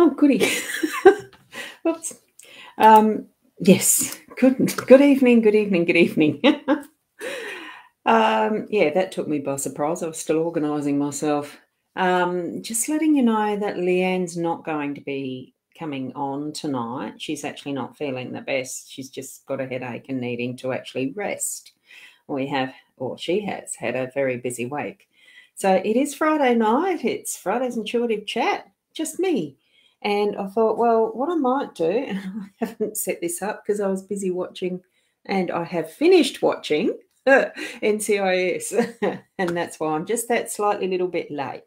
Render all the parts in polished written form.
Oh, goody. Oops. Yes. Good evening. Yeah, that took me by surprise. I was still organising myself. Just letting you know that Leanne's not going to be coming on tonight. She's actually not feeling the best. She's just got a headache and needing to actually rest. She has had a very busy week. So it is Friday night. It's Friday's Intuitive Chat, just me. And I thought, well, what I might do, and I haven't set this up because I was busy watching, and I have finished watching NCIS, and that's why I'm just that slightly little bit late.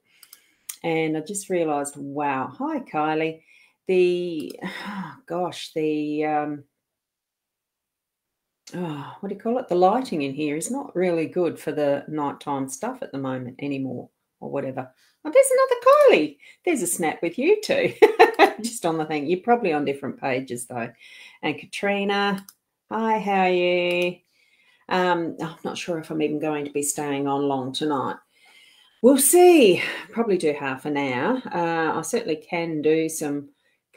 And I just realised, wow, hi Kylie, what do you call it? The lighting in here is not really good for the nighttime stuff at the moment anymore, or whatever. Oh, there's another Kylie. There's a snap with you two, just on the thing. You're probably on different pages though. And Katrina, hi, how are you? I'm not sure if I'm even going to be staying on long tonight. We'll see. Probably do half an hour. I certainly can do some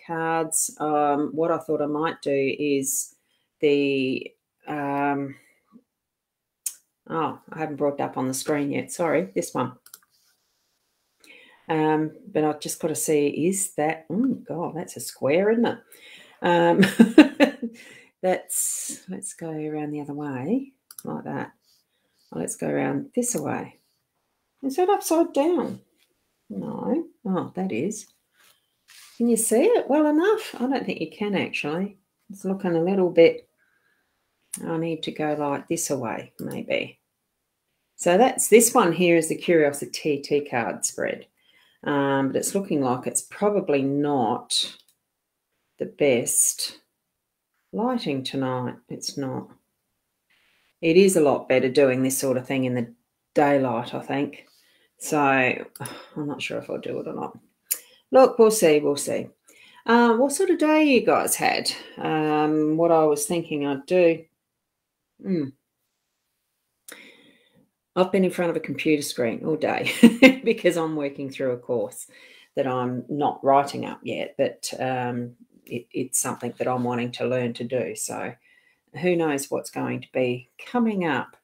cards. What I thought I might do is I haven't brought it up on the screen yet. Sorry, this one. But I've just got to see, is that, oh God, that's a square, isn't it? Let's go around the other way like that. Let's go around this way. Is that upside down? No. Oh, that is. Can you see it well enough? I don't think you can actually. It's looking a little bit. I need to go like this away, maybe. So this one here is the Curiosity T card spread. But it's looking like it's probably not the best lighting tonight. It's not. It is a lot better doing this sort of thing in the daylight, I think. So I'm not sure if I'll do it or not. Look, we'll see. What sort of day you guys had? What I was thinking I'd do. I've been in front of a computer screen all day because I'm working through a course that I'm not writing up yet, but it's something that I'm wanting to learn to do. So who knows what's going to be coming up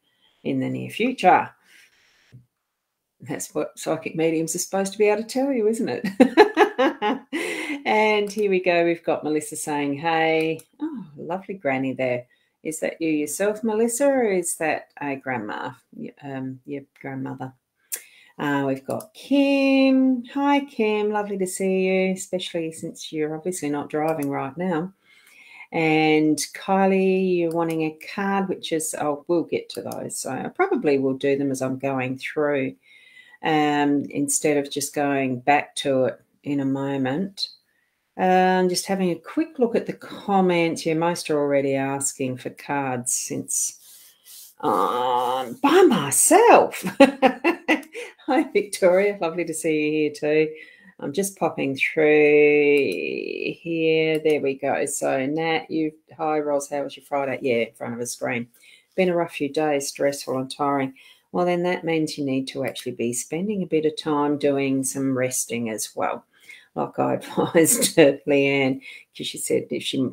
in the near future. That's what psychic mediums are supposed to be able to tell you, isn't it? And here we go. We've got Melissa saying, hey. Oh, lovely granny there. Is that you yourself, Melissa, or is that a grandma, your grandmother? We've got Kim. Hi, Kim. Lovely to see you, especially since you're obviously not driving right now. And Kylie, you're wanting a card, which is, we'll get to those. So I probably will do them as I'm going through instead of just going back to it in a moment. Just having a quick look at the comments. Yeah, most are already asking for cards since by myself. Hi, Victoria. Lovely to see you here too. I'm just popping through here. There we go. So, Nat, hi, Ros. How was your Friday? Yeah, in front of a screen. Been a rough few days, stressful and tiring. Well, then that means you need to actually be spending a bit of time doing some resting as well. Like I advised Leanne, because she said if I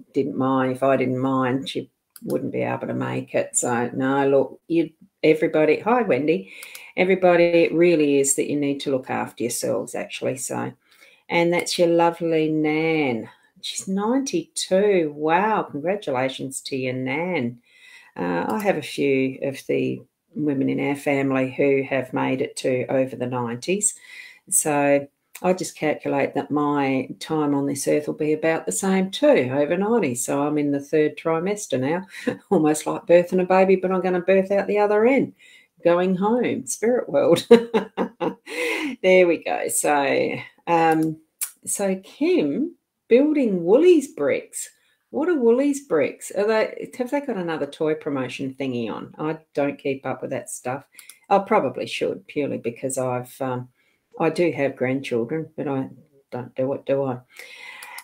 didn't mind, she wouldn't be able to make it. So, no, look, everybody, hi, Wendy, everybody, it really is that you need to look after yourselves, actually. So, and that's your lovely Nan. She's 92. Wow, congratulations to your Nan. I have a few of the women in our family who have made it to over the 90s. So I just calculate that my time on this earth will be about the same too, over 90. So I'm in the third trimester now, almost like birthing a baby, but I'm going to birth out the other end, going home, spirit world. There we go. So, so Kim, building Woolies bricks. What are Woolies bricks? Have they got another toy promotion thingy on? I don't keep up with that stuff. I probably should, purely because I do have grandchildren, but I don't do it, do I?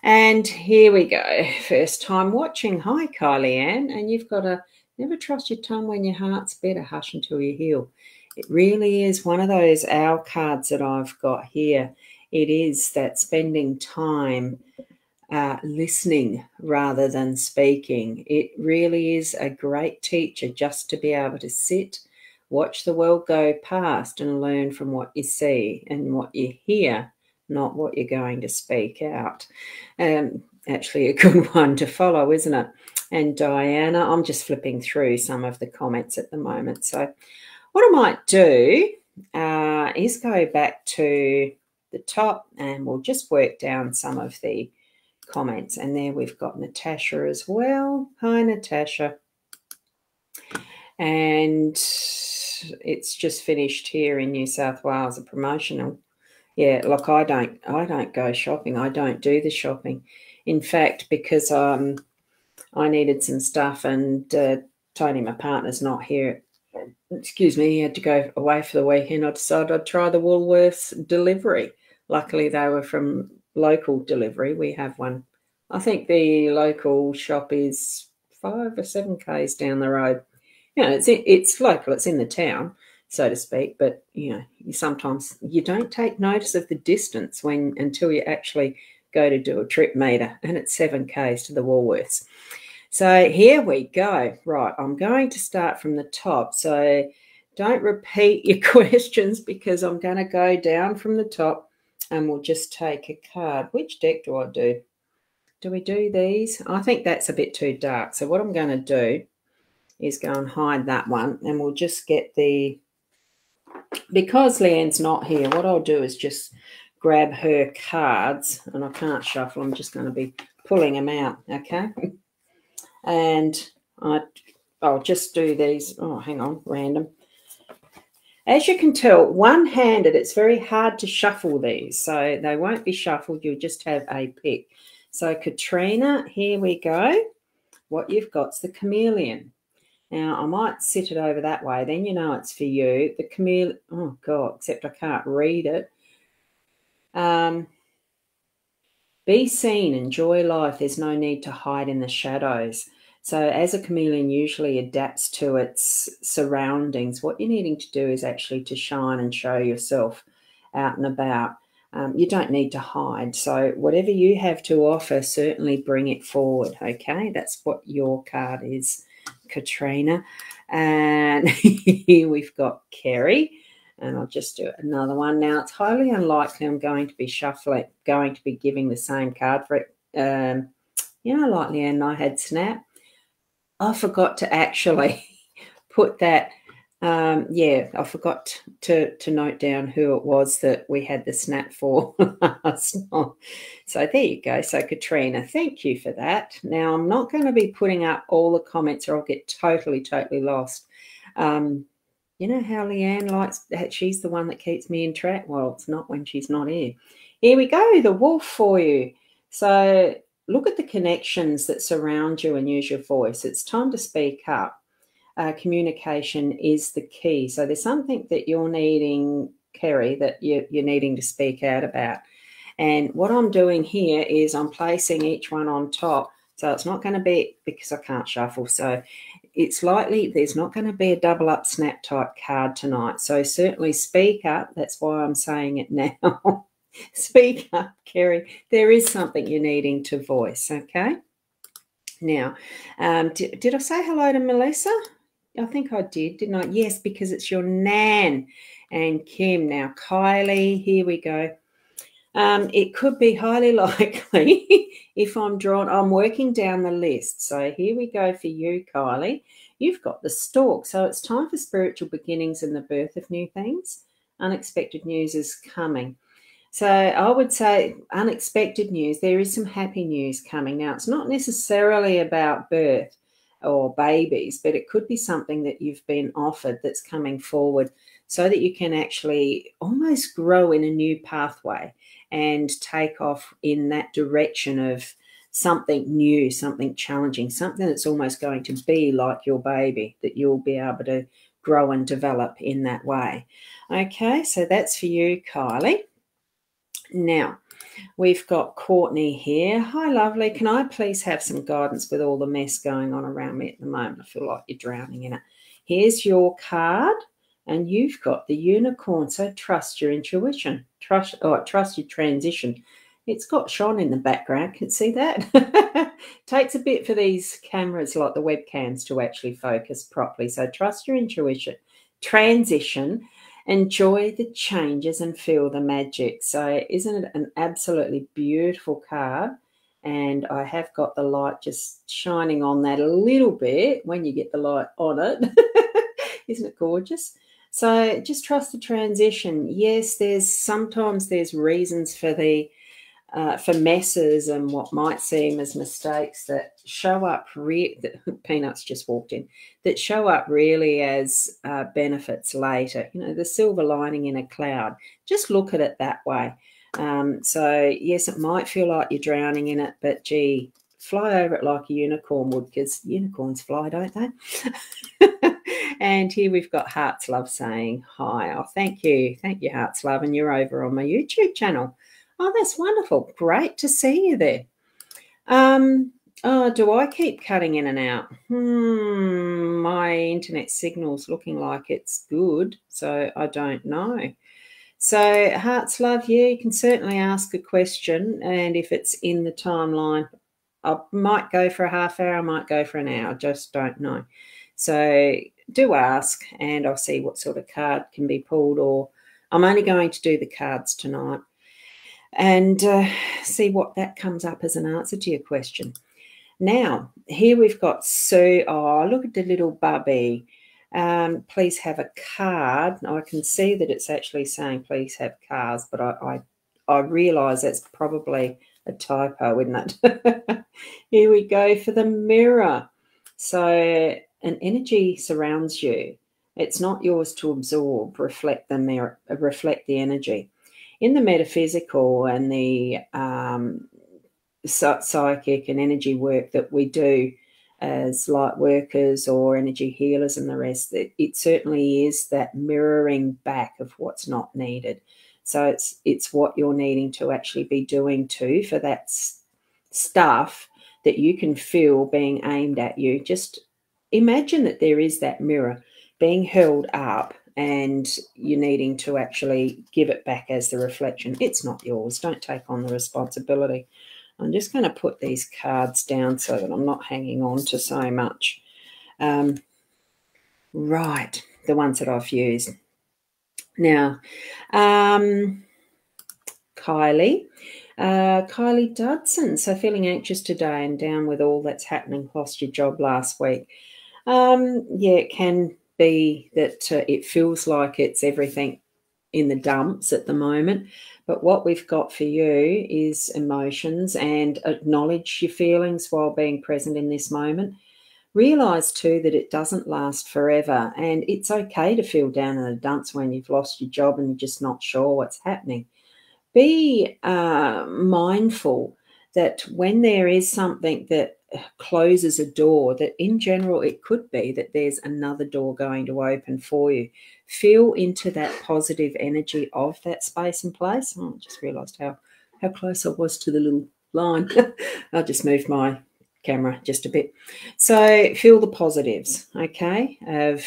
And here we go. First time watching. Hi, Kylie Ann. And you've got to never trust your tongue when your heart's better. Hush until you heal. It really is one of those owl cards that I've got here. it is that spending time listening rather than speaking. It really is a great teacher just to be able to sit, watch the world go past and learn from what you see and what you hear, not what you're going to speak out. Actually a good one to follow, isn't it? And Diana, I'm just flipping through some of the comments at the moment. So what I might do is go back to the top and we'll just work down some of the comments. And there we've got Natasha as well. Hi, Natasha. And it's just finished here in New South Wales, a promotional. Yeah, look, I don't go shopping. I don't do the shopping. In fact, because I needed some stuff and Tony, my partner's not here. Excuse me, he had to go away for the weekend. I decided I'd try the Woolworths delivery. Luckily, they were from local delivery. We have one. I think the local shop is 5 or 7 k's down the road. You know, it's local. It's in the town, so to speak. But you know, sometimes you don't take notice of the distance until you actually go to do a trip meter, and it's 7 k's to the Woolworths. So here we go. Right, I'm going to start from the top. So don't repeat your questions because I'm going to go down from the top and we'll just take a card. Which deck do I do? Do we do these? I think that's a bit too dark. So what I'm going to do is go and hide that one and we'll just get the... Because Leanne's not here, what I'll do is just grab her cards and I can't shuffle. I'm just going to be pulling them out, okay? And I'll just do these. Oh, hang on, random. As you can tell, one-handed, it's very hard to shuffle these. So they won't be shuffled. You'll just have a pick. So Katrina, here we go. What you've got is the chameleon. Now, I might sit it over that way. Then you know it's for you. The chameleon, oh, God, except I can't read it. Be seen, enjoy life. There's no need to hide in the shadows. So as a chameleon usually adapts to its surroundings, what you're needing to do is actually to shine and show yourself out and about. You don't need to hide. So whatever you have to offer, certainly bring it forward, okay? That's what your card is, Katrina. And here we've got Kerry. And I'll just do another one. Now, it's highly unlikely I'm going to be giving the same card for it. You know, like Leanne and I had Snap. I forgot to actually put that. I forgot to note down who it was that we had the Snap for last night. So there you go. So, Katrina, thank you for that. Now, I'm not going to be putting up all the comments or I'll get totally lost. You know how Leanne likes that? She's the one that keeps me in track. Well, it's not when she's not here. Here we go, the wolf for you. So look at the connections that surround you and use your voice. It's time to speak up. Communication is the key. So there's something that you're needing, Kerry, that you're needing to speak out about. And what I'm doing here is I'm placing each one on top. So it's not going to be, because I can't shuffle, so it's likely there's not going to be a double up snap type card tonight. So certainly speak up. That's why I'm saying it now. Speak up, Kerry. There is something you're needing to voice, okay? Now, did I say hello to Melissa? I think I did, didn't I? Yes, because it's your Nan and Kim. Now, Kylie, here we go. It could be highly likely if I'm working down the list. So here we go for you, Kylie. You've got the stork. So it's time for spiritual beginnings and the birth of new things. Unexpected news is coming. So I would say unexpected news. There is some happy news coming. Now, it's not necessarily about birth or babies, but it could be something that you've been offered that's coming forward so that you can actually almost grow in a new pathway and take off in that direction of something new, something challenging, something that's almost going to be like your baby, that you'll be able to grow and develop in that way. Okay, so that's for you, Kylie. Now, we've got Courtney here. Hi, lovely. Can I please have some guidance with all the mess going on around me at the moment? I feel like you're drowning in it. Here's your card. and you've got the unicorn. So trust your intuition, trust your transition. It's got Sean in the background. Can you see that? Takes a bit for these cameras like the webcams to actually focus properly. So trust your intuition, transition, enjoy the changes and feel the magic. So isn't it an absolutely beautiful card? And I have got the light just shining on that a little bit when you get the light on it. Isn't it gorgeous? So just trust the transition. Yes, sometimes there's reasons for for messes and what might seem as mistakes that show up. Peanuts just walked in. That show up really as benefits later. You know, the silver lining in a cloud. Just look at it that way. So yes, it might feel like you're drowning in it, but gee, fly over it like a unicorn would, because unicorns fly, don't they? And here we've got Hearts Love saying hi. Oh, thank you, Hearts Love, and you're over on my YouTube channel. Oh, that's wonderful. Great to see you there. Oh, do I keep cutting in and out? My internet signal's looking like it's good, so I don't know. So, Hearts Love, yeah, you can certainly ask a question, and if it's in the timeline, I might go for a half hour, I might go for an hour, just don't know. So do ask, and I'll see what sort of card can be pulled, or I'm only going to do the cards tonight and see what that comes up as an answer to your question. Now, here we've got Sue. Oh, look at the little bubby. Please have a card. I can see that it's actually saying please have cards, but I realise that's probably a typo, isn't it? Here we go for the mirror. So an energy surrounds you. It's not yours to absorb. Reflect the mirror, reflect the energy. In the metaphysical and the psychic and energy work that we do as light workers or energy healers and the rest, it certainly is that mirroring back of what's not needed. So it's what you're needing to actually be doing too for that stuff that you can feel being aimed at you. Just imagine that there is that mirror being held up and you're needing to actually give it back as the reflection. It's not yours. Don't take on the responsibility. I'm just going to put these cards down so that I'm not hanging on to so much. Right, the ones that I've used. Now, Kylie Dudson. So feeling anxious today and down with all that's happening. Lost your job last week. Yeah, it can be that it feels like it's everything in the dumps at the moment. But what we've got for you is emotions, and acknowledge your feelings while being present in this moment. Realise too that it doesn't last forever, and it's okay to feel down in the dumps when you've lost your job and you're just not sure what's happening. Be mindful that when there is something that closes a door, that in general it could be that there's another door going to open for you. Feel into that positive energy of that space and place. Oh, I just realised how close I was to the little line. I'll just move my camera just a bit. So feel the positives, okay, of,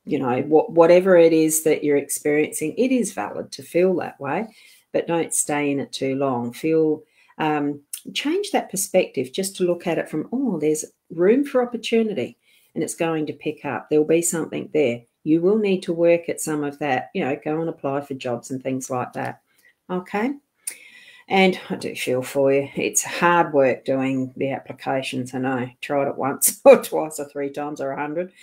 you know, whatever it is that you're experiencing. It is valid to feel that way, but don't stay in it too long. Feel change that perspective just to look at it from, oh, there's room for opportunity and it's going to pick up. There'll be something there. You will need to work at some of that, you know, go and apply for jobs and things like that. Okay. And I do feel for you. It's hard work doing the applications. I know. Tried it once or twice or 3 times or 100.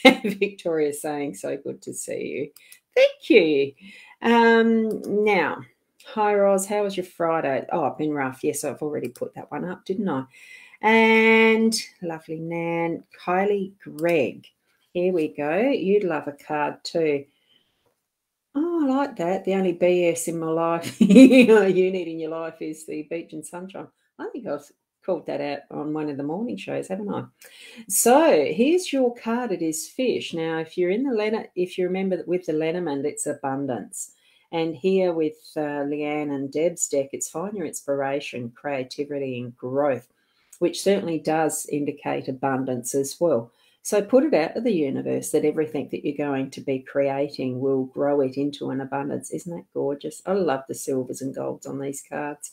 Victoria's saying, so good to see you. Thank you. Now, hi, Roz. How was your Friday? Oh, I've been rough. Yes, I've already put that one up, didn't I? And lovely Nan. Kylie Gregg. Here we go. You'd love a card too. Oh, I like that. The only BS in my life you need in your life is the beach and sunshine. I think I've called that out on one of the morning shows, haven't I? So here's your card. It is fish. Now, if you're in the if you remember that with the Lenormand, it's abundance. And here with Leanne and Deb's deck, it's find your inspiration, creativity, and growth, which certainly does indicate abundance as well. So put it out to the universe that everything that you're going to be creating will grow it into an abundance. Isn't that gorgeous? I love the silvers and golds on these cards.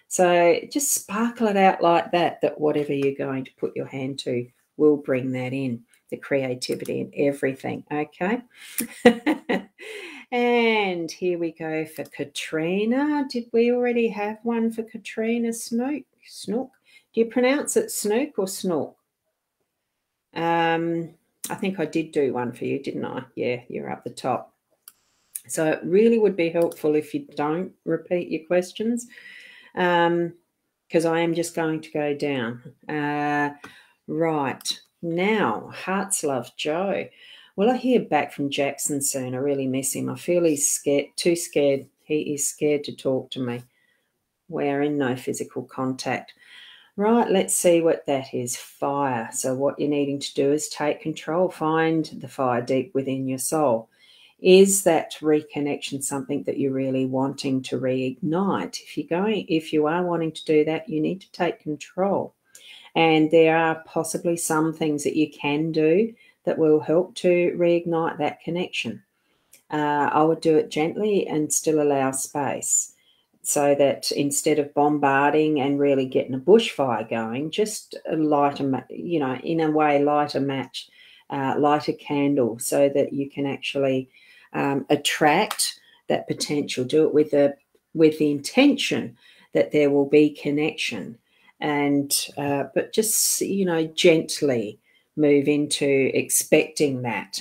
So just sparkle it out like that, that whatever you're going to put your hand to will bring that in, the creativity and everything, okay? And here we go for Katrina. Did we already have one for Katrina? Snook? Do you pronounce it Snook or Snork? I think I did do one for you, didn't I? Yeah, you're up the top. So it really would be helpful if you don't repeat your questions, because I am just going to go down. Right. Now, Hearts Love Joe. Will I hear back from Jackson soon? I really miss him. I feel he's scared, too scared. He is scared to talk to me. We're in no physical contact. Right, let's see what that is. Fire. So what you're needing to do is take control. Find the fire deep within your soul. Is that reconnection something that you're really wanting to reignite? If you are wanting to do that, you need to take control. And there are possibly some things that you can do that will help to reignite that connection. I would do it gently and still allow space, so that instead of bombarding and really getting a bushfire going, just light a, in a way, light a match, light a candle, so that you can actually attract that potential. Do it with the intention that there will be connection, and but just gently move into expecting that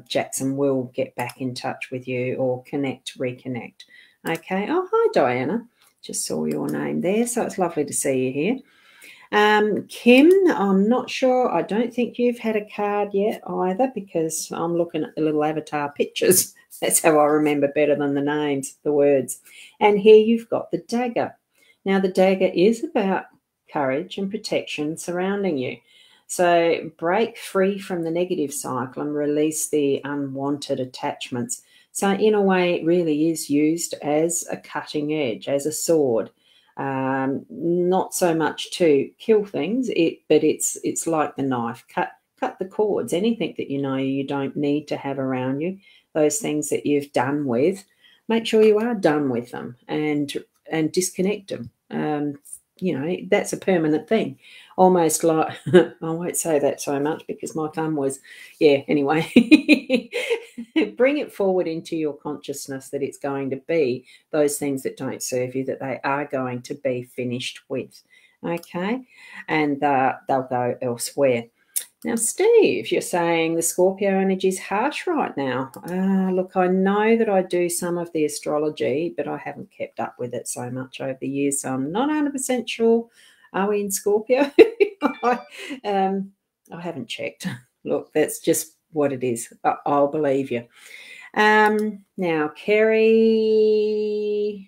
Jackson will get back in touch with you or reconnect. Okay. Oh, hi, Diana. Just saw your name there. So it's lovely to see you here. Kim, I'm not sure. I don't think you've had a card yet either, because I'm looking at the little avatar pictures. That's how I remember better than the names, the words. And here you've got the dagger. Now, the dagger is about courage and protection surrounding you. So break free from the negative cycle and release the unwanted attachments. So in a way, it really is used as a cutting edge, as a sword. Not so much to kill things, but it's like the knife. Cut the cords. Anything that you don't need to have around you, those things that you've done with, make sure you are done with them and disconnect them. That's a permanent thing. Almost like, I won't say that so much because my thumb was, anyway. Bring it forward into your consciousness that it's going to be those things that don't serve you, that they are going to be finished with, okay? And they'll go elsewhere. Now, Steve, you're saying the Scorpio energy is harsh right now. Look, I know that I do some of the astrology, but I haven't kept up with it so much over the years, so I'm not 100% sure. Are we in Scorpio? I haven't checked. Look, that's just what it is. I'll believe you. Now, Kerry,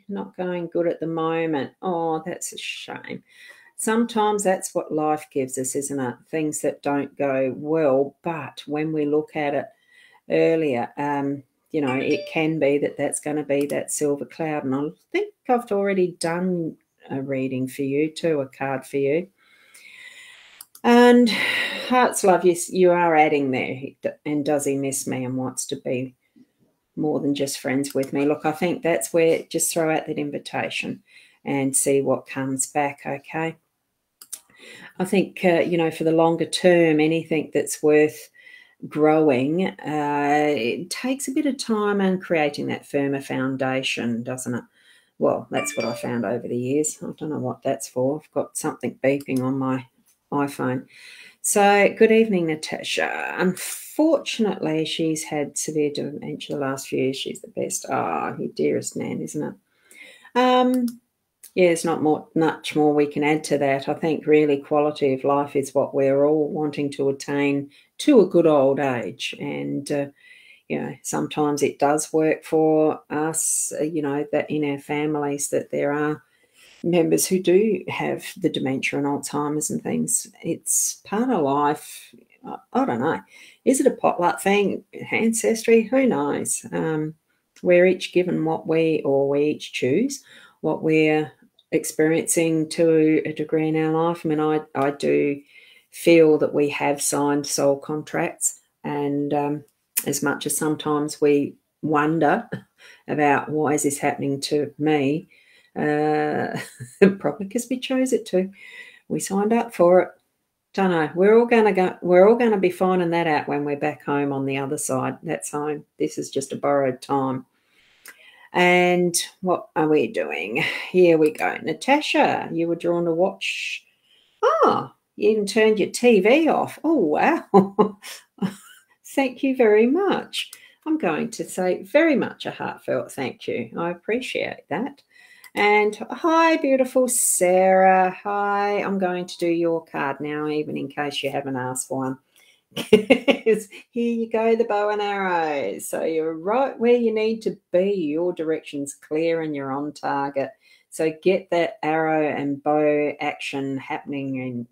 not going good at the moment. Oh, that's a shame. Sometimes that's what life gives us, isn't it? Things that don't go well, but when we look at it earlier, it can be that's going to be that silver cloud. And I think I've already done a reading for you too, a card for you. And Hearts Love, you are adding there, and does he miss me and wants to be more than just friends with me? Look, I think that's where, just throw out that invitation and see what comes back, okay? I think, for the longer term, anything that's worth growing, it takes a bit of time and creating that firmer foundation, doesn't it? Well, that's what I found over the years. I don't know what that's for. I've got something beeping on my iPhone. So, good evening, Natasha. Unfortunately, she's had severe dementia the last few years. She's the best. Oh, you dearest Nan, isn't it? There's not much more we can add to that. I think really quality of life is what we're all wanting to attain to a good old age. And, sometimes it does work for us, that in our families that there are members who do have the dementia and Alzheimer's and things. It's part of life. I don't know. Is it a potluck thing? Ancestry? Who knows? We're each given we each choose what we're experiencing to a degree in our life. I mean, I do feel that we have signed soul contracts. And as much as sometimes we wonder about why is this happening to me, probably because we chose it to. We signed up for it. Don't know. We're all going to be finding that out when we're back home on the other side. That's home. This is just a borrowed time. And what are we doing? Here we go. Natasha, you were drawn to watch. Oh, you even turned your TV off. Oh, wow. Thank you very much. I'm going to say very much a heartfelt thank you. I appreciate that. And hi, beautiful Sarah. Hi, I'm going to do your card now, even in case you haven't asked for one. Here you go, the bow and arrows. So you're right where you need to be. Your direction's clear and you're on target. So get that arrow and bow action happening and,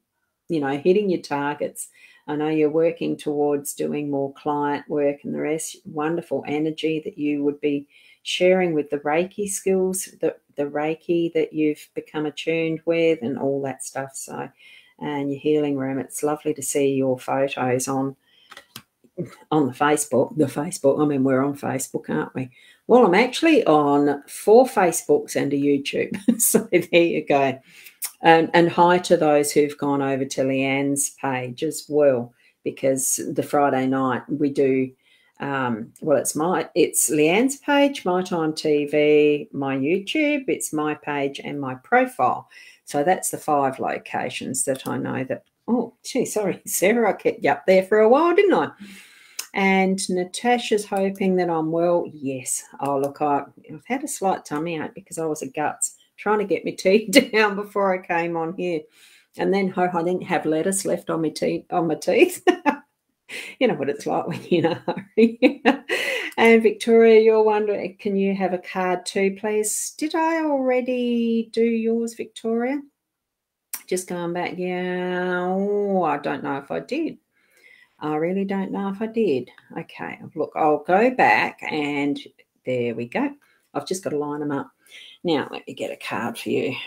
hitting your targets. I know you're working towards doing more client work and the rest. Wonderful energy that you would be sharing with the Reiki skills, the Reiki that you've become attuned with and all that stuff. So, and your healing room, it's lovely to see your photos on the Facebook. I mean, we're on Facebook, aren't we? Well, I'm actually on 4 Facebooks and a YouTube. So there you go. And hi to those who've gone over to Leanne's page as well, because the Friday night we do, it's Leanne's page, My Time TV, my YouTube, it's my page and my profile. So that's the 5 locations that I know that, oh, gee, sorry, Sarah, I kept you up there for a while, didn't I? And Natasha's hoping that I'm well. Yes. Oh, look, I've had a slight tummy ache because I was a guts trying to get my teeth down before I came on here. And then I didn't have lettuce left on my teeth. You know what it's like when you're in a hurry. And Victoria, you're wondering, can you have a card too, please? Did I already do yours, Victoria? Just going back. Yeah. Oh, I don't know if I did. I really don't know if I did. Okay. Look, I'll go back and there we go. I've just got to line them up. Now, let me get a card for you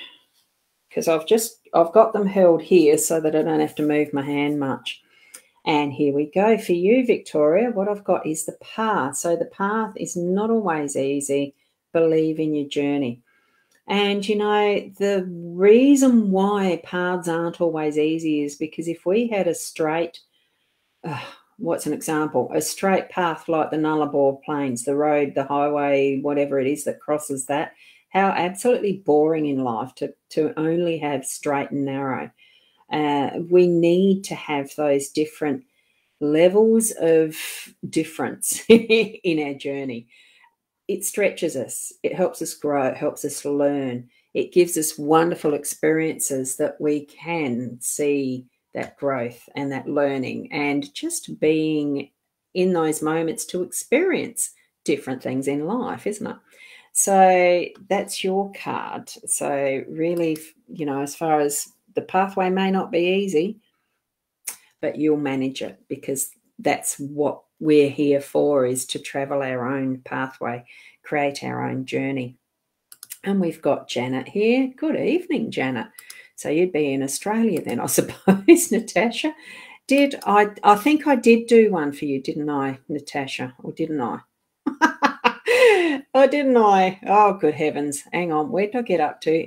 because I've got them held here so that I don't have to move my hand much. And here we go. For you, Victoria, what I've got is the path. So the path is not always easy. Believe in your journey. And, the reason why paths aren't always easy is because if we had a straight, what's an example? A straight path like the Nullarbor Plains, the road, the highway, whatever it is that crosses that, how absolutely boring in life to only have straight and narrow. We need to have those different levels of difference in our journey. It stretches us. It helps us grow. It helps us learn. It gives us wonderful experiences that we can see that growth and that learning and just being in those moments to experience different things in life, isn't it? So that's your card. So really, as far as the pathway may not be easy, but you'll manage it because that's what we're here for, is to travel our own pathway, create our own journey. And we've got Janet here. Good evening, Janet. So you'd be in Australia then, I suppose, Natasha. I think I did do one for you, didn't I, Natasha? Or didn't I? Oh, didn't I? Oh, good heavens. Hang on. Where did I get up to?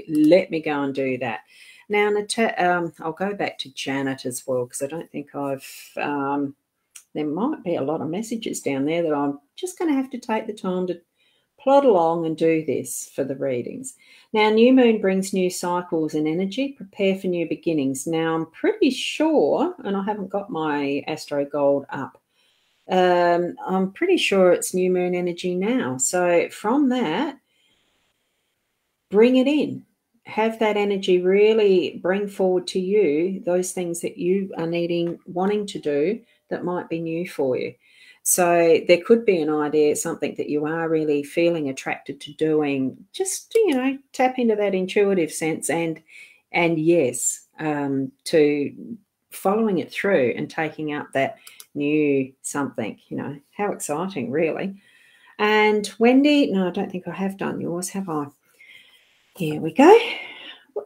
Let me go and do that. Now, I'll go back to Janet as well because I don't think there might be a lot of messages down there that I'm just going to have to take the time to plod along and do this for the readings. Now, new moon brings new cycles and energy. Prepare for new beginnings. Now, I'm pretty sure, and I haven't got my Astro Gold up, I'm pretty sure it's new moon energy now. So from that, bring it in. Have that energy really bring forward to you those things that you are wanting to do that might be new for you. So there could be an idea, something that you are really feeling attracted to doing. Just, tap into that intuitive sense and yes, to following it through and taking up that new something. How exciting, really. And Wendy, no, I don't think I have done yours, have I? Here we go.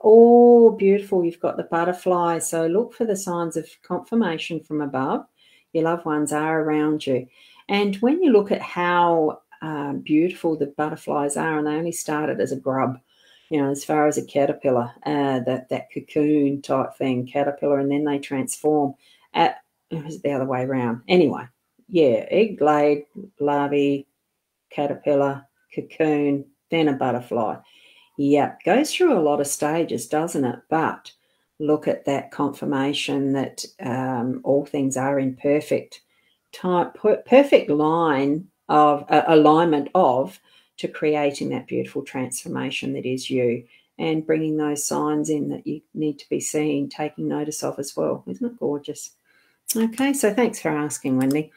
Oh, beautiful. You've got the butterfly. So look for the signs of confirmation from above. Your loved ones are around you. And when you look at how beautiful the butterflies are, and they only started as a grub, as far as a caterpillar, that cocoon type thing, caterpillar, and then they transform. It was the other way around. Anyway, yeah, egg laid, larvae, caterpillar, cocoon, then a butterfly. Yeah, goes through a lot of stages, doesn't it? But look at that confirmation that all things are in perfect time, perfect line of alignment of to creating that beautiful transformation that is you, and bringing those signs in that you need to be seeing, taking notice of as well. Isn't it gorgeous? Okay, so thanks for asking, Wendy.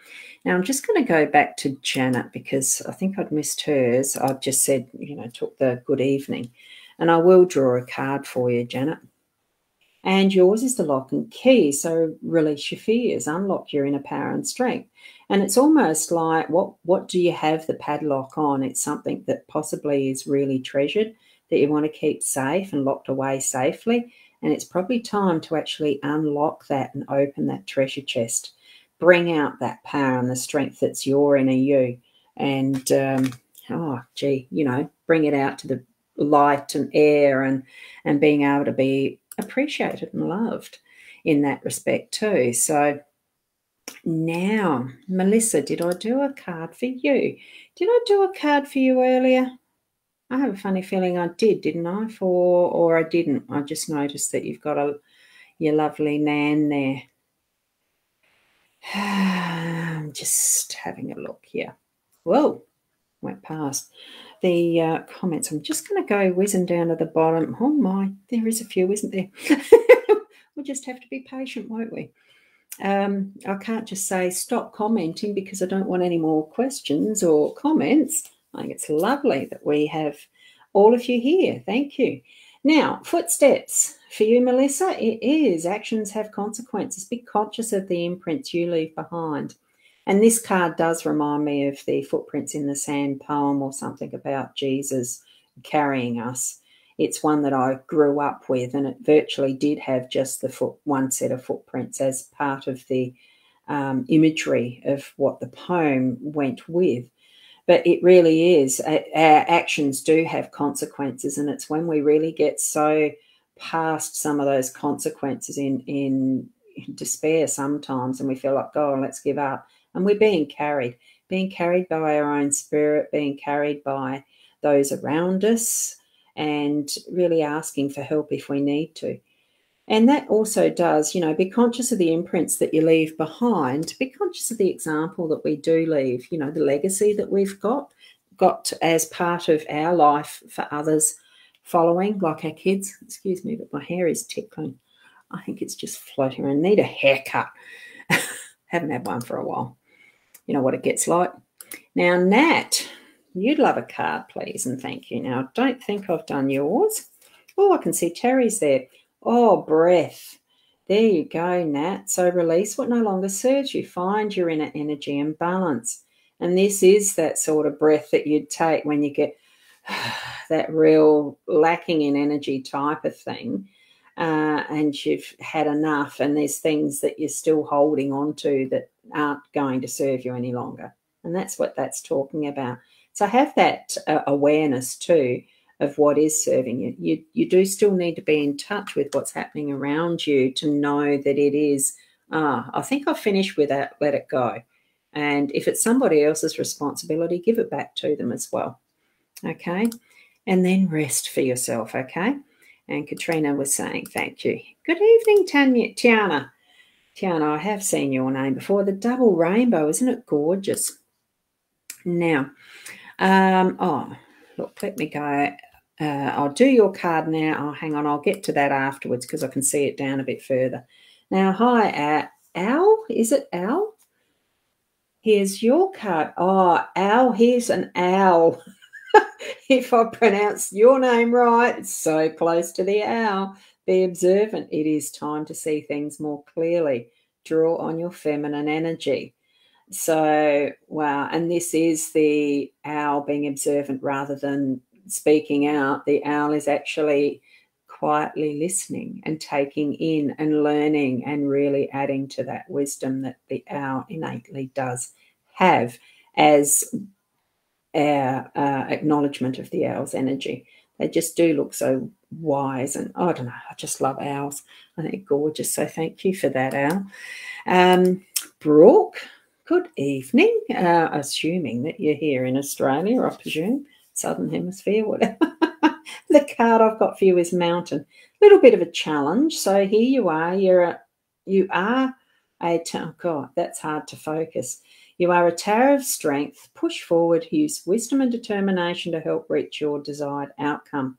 Now I'm just going to go back to Janet because I think I'd missed hers. I've just said, took the good evening. And I will draw a card for you, Janet. And yours is the lock and key. So release your fears, unlock your inner power and strength. And it's almost like, what do you have the padlock on? It's something that possibly is really treasured, that you want to keep safe and locked away safely. And it's probably time to actually unlock that and open that treasure chest. Bring out that power and the strength that's your inner you. And, bring it out to the light and air, and being able to be appreciated and loved in that respect too. So now, Melissa, did I do a card for you? Did I do a card for you earlier? I have a funny feeling I did, didn't I? Or I didn't. I just noticed that you've got your lovely Nan there. I'm just having a look here. Whoa, went past the comments. I'm just going to go whizzing down to the bottom. Oh my, there is a few, isn't there? We'll just have to be patient, won't we? I can't just say stop commenting because I don't want any more questions or comments. I think it's lovely that we have all of you here. Thank you. Now, footsteps for you, Melissa. It is actions have consequences. Be conscious of the imprints you leave behind. And this card does remind me of the footprints in the sand poem, or something about Jesus carrying us. It's one that I grew up with, and it virtually did have just one set of footprints as part of the imagery of what the poem went with. But it really is, our actions do have consequences, and it's when we really get so past some of those consequences in despair sometimes, and we feel like, oh, let's give up. And we're being carried by our own spirit, being carried by those around us, and really asking for help if we need to. And that also does, be conscious of the imprints that you leave behind. Be conscious of the example that we do leave, the legacy that we've got as part of our life for others following, like our kids. Excuse me, but my hair is tickling. I think it's just floating around. Need a haircut. Haven't had one for a while. You know what it gets like. Now, Nat, you'd love a card, please, and thank you. Now, I don't think I've done yours. Oh, I can see Terry's there. Oh, breath. There you go, Nat. So release what no longer serves you. Find your inner energy and balance. And this is that sort of breath that you'd take when you get that real lacking in energy type of thing, and you've had enough, and there's things that you're still holding on to that aren't going to serve you any longer. And that's what that's talking about. So have that awareness too of what is serving you. You do still need to be in touch with what's happening around you to know that it is, I think I've finished with that, let it go. And if it's somebody else's responsibility, give it back to them as well. Okay? And then rest for yourself, okay? And Katrina was saying thank you. Good evening, Tiana. Tiana, I have seen your name before. The double rainbow, isn't it gorgeous? Now, look, let me go. I'll do your card now. Oh, hang on, I'll get to that afterwards because I can see it down a bit further. Now, hi, Al. Is it Al? Here's your card. Oh, Al, here's an owl. If I pronounce your name right, it's so close to the owl. Be observant. It is time to see things more clearly. Draw on your feminine energy. So, wow. And this is the owl being observant rather than speaking out. The owl is actually quietly listening and taking in and learning and really adding to that wisdom that the owl innately does have as our acknowledgement of the owl's energy. They just do look so wise, and I don't know, I just love owls. I think they're gorgeous, so thank you for that, owl. Brooke, good evening, assuming that you're here in Australia, I presume, Southern Hemisphere, whatever. The card I've got for you is Mountain. A little bit of a challenge. So here you are. You are a, oh God, that's hard to focus. You are a tower of strength. Push forward. Use wisdom and determination to help reach your desired outcome.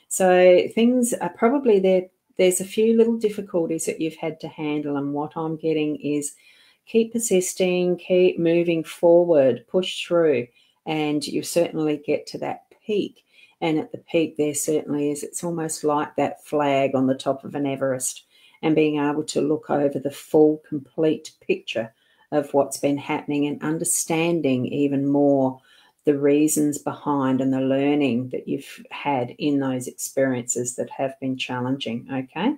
So things are probably there. There's a few little difficulties that you've had to handle, and what I'm getting is keep persisting, keep moving forward, push through, and you certainly get to that peak. And at the peak there certainly is, it's almost like that flag on the top of an Everest, and being able to look over the full, complete picture of what's been happening and understanding even more the reasons behind and the learning that you've had in those experiences that have been challenging, okay?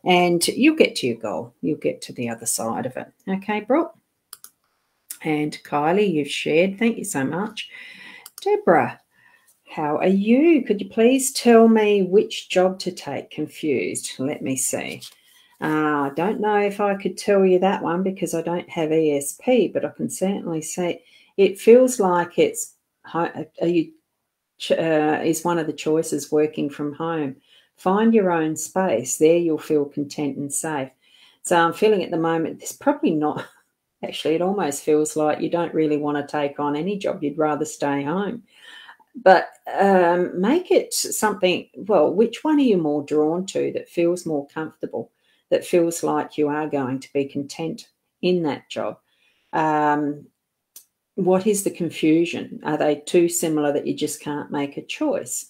And you'll get to your goal. You'll get to the other side of it. Okay, Brooke? And Kylie, you've shared. Thank you so much. Deborah, how are you? Could you please tell me which job to take? Confused. Let me see. I don't know if I could tell you that one because I don't have ESP, but I can certainly say it feels like it's is one of the choices working from home. Find your own space. There you'll feel content and safe. So I'm feeling at the moment, there's probably not, actually it almost feels like you don't really want to take on any job. You'd rather stay home. But make it something, well, which one are you more drawn to that feels more comfortable, that feels like you are going to be content in that job? What is the confusion? Are they too similar that you just can't make a choice?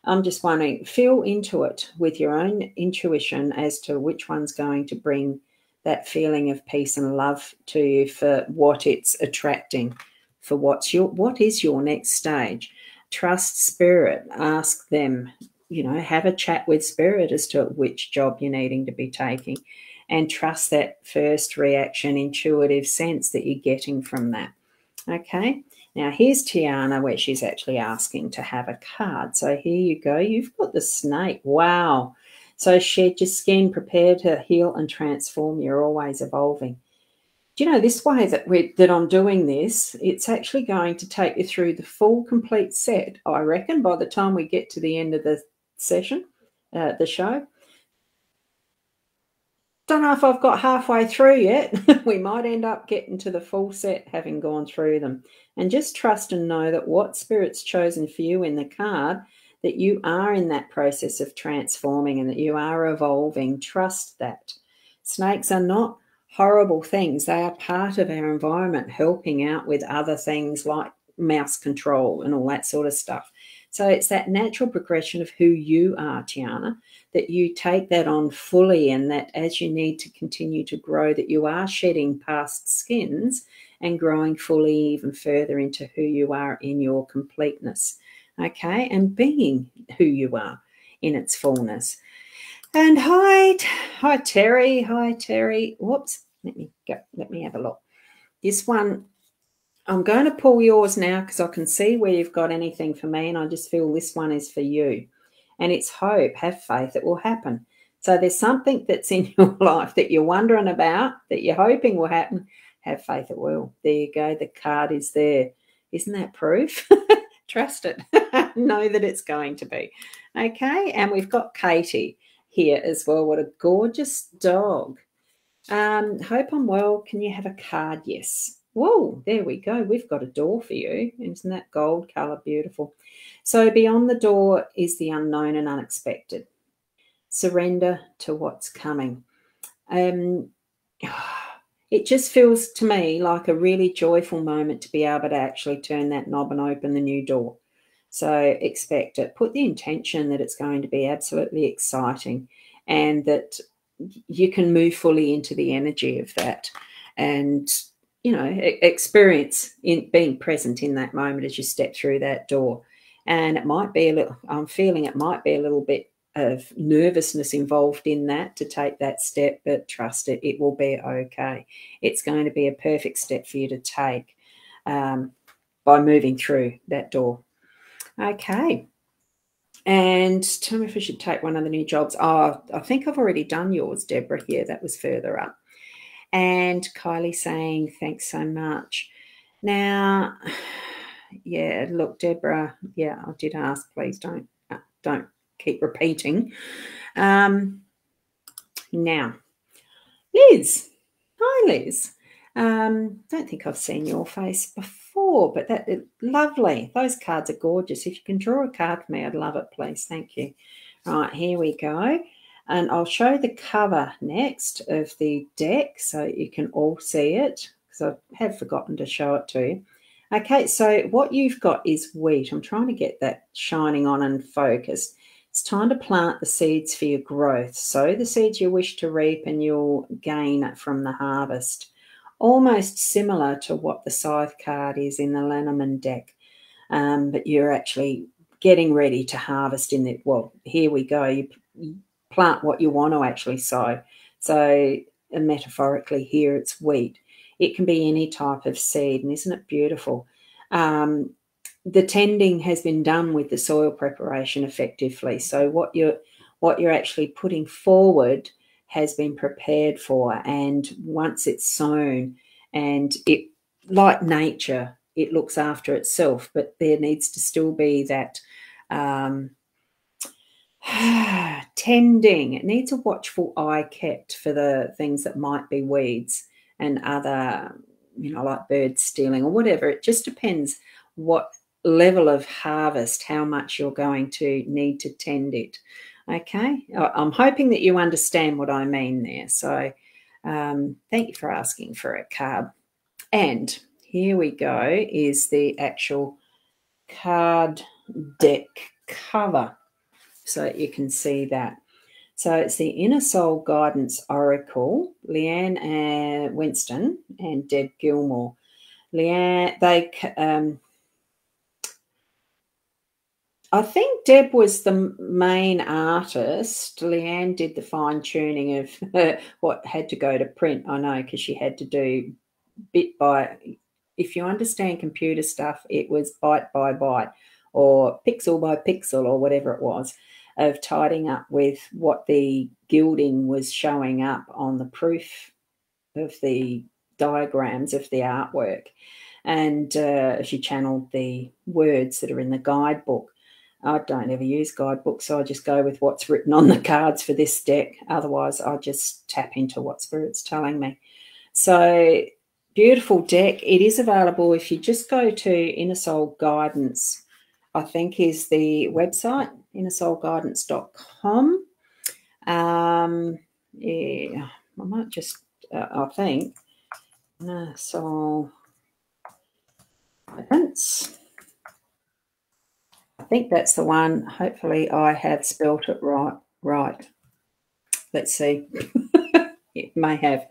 I'm just wondering, feel into it with your own intuition as to which one's going to bring that feeling of peace and love to you for what it's attracting, for what is your next stage. Trust spirit, ask them, have a chat with spirit as to which job you're needing to be taking, and trust that first reaction, intuitive sense that you're getting from that. Okay, now here's Tiana where she's actually asking to have a card. So here you go. You've got the snake. Wow. So shed your skin, prepare to heal and transform. You're always evolving. Do you know this way that I'm doing this, it's actually going to take you through the full complete set, I reckon, by the time we get to the end of the session, the show. Don't know if I've got halfway through yet. We might end up getting to the full set having gone through them. And just trust and know that what Spirit's chosen for you in the card, that you are in that process of transforming and that you are evolving. Trust that. Snakes are not horrible things. They are part of our environment, helping out with other things like mouse control and all that sort of stuff. So it's that natural progression of who you are, Tiana, that you take that on fully, and that as you need to continue to grow, that you are shedding past skins and growing fully even further into who you are in your completeness, okay, and being who you are in its fullness. And hi Terry. Hi Terry. Whoops, let me have a look. This one, I'm going to pull yours now because I can see where you've got anything for me, and I just feel this one is for you. And it's hope. Have faith it will happen. So there's something that's in your life that you're wondering about, that you're hoping will happen. Have faith it will. There you go. The card is there. Isn't that proof? Trust it. Know that it's going to be. Okay, and we've got Katie here as well. What a gorgeous dog. Hope I'm well. Can you have a card? Yes. Whoa, there we go. We've got a door for you. Isn't that gold colour beautiful? So beyond the door is the unknown and unexpected. Surrender to what's coming. It just feels to me like a really joyful moment to be able to actually turn that knob and open the new door. So expect it. Put the intention that it's going to be absolutely exciting and that you can move fully into the energy of that, and experience in being present in that moment as you step through that door. And it might be I'm feeling it might be a little bit of nervousness involved in that to take that step, but trust it, it will be okay. It's going to be a perfect step for you to take by moving through that door. Okay. And tell me if I should take one of the new jobs. Oh, I think I've already done yours, Deborah, here. That was further up. And Kylie saying, thanks so much. Now, yeah, look, Deborah, yeah, I did ask, please don't keep repeating. Now, Liz. Hi, Liz. Don't think I've seen your face before, but that lovely. Those cards are gorgeous. If you can draw a card for me, I'd love it, please. Thank you. Right, here we go. And I'll show the cover next of the deck so you can all see it, because I have forgotten to show it to you. Okay, so what you've got is wheat. I'm trying to get that shining on and focused. It's time to plant the seeds for your growth. Sow the seeds you wish to reap and you'll gain from the harvest. Almost similar to what the scythe card is in the Lenormand deck, but you're actually getting ready to harvest in it. Well, here we go. You plant what you want to actually sow. So metaphorically here it's wheat. It can be any type of seed, and isn't it beautiful? The tending has been done with the soil preparation effectively. So what you're actually putting forward has been prepared for, and once it's sown, and it, like nature, it looks after itself, but there needs to still be that tending. It needs a watchful eye kept for the things that might be weeds and other, like birds stealing or whatever. It just depends what level of harvest, how much you're going to need to tend it. Okay, I'm hoping that you understand what I mean there. So thank you for asking for a card. And here we go, is the actual card deck cover, so you can see that. So it's the Inner Soul Guidance Oracle, Leanne and Winston and Deb Gilmore. Leanne, I think Deb was the main artist. Leanne did the fine tuning of what had to go to print. I know, because she had to do bit by, if you understand computer stuff, it was byte by byte or pixel by pixel or whatever it was, of tidying up with what the gilding was showing up on the proof of the diagrams of the artwork. And she channeled the words that are in the guidebook. I don't ever use guidebooks, so I just go with what's written on the cards for this deck. Otherwise, I just tap into what Spirit's telling me. So, beautiful deck. It is available if you just go to Inner Soul Guidance, I think is the website, innersoulguidance.com. Yeah, I might just, I think, Inner Soul Guidance. I think that's the one. Hopefully I have spelt it right. Let's see. It may have.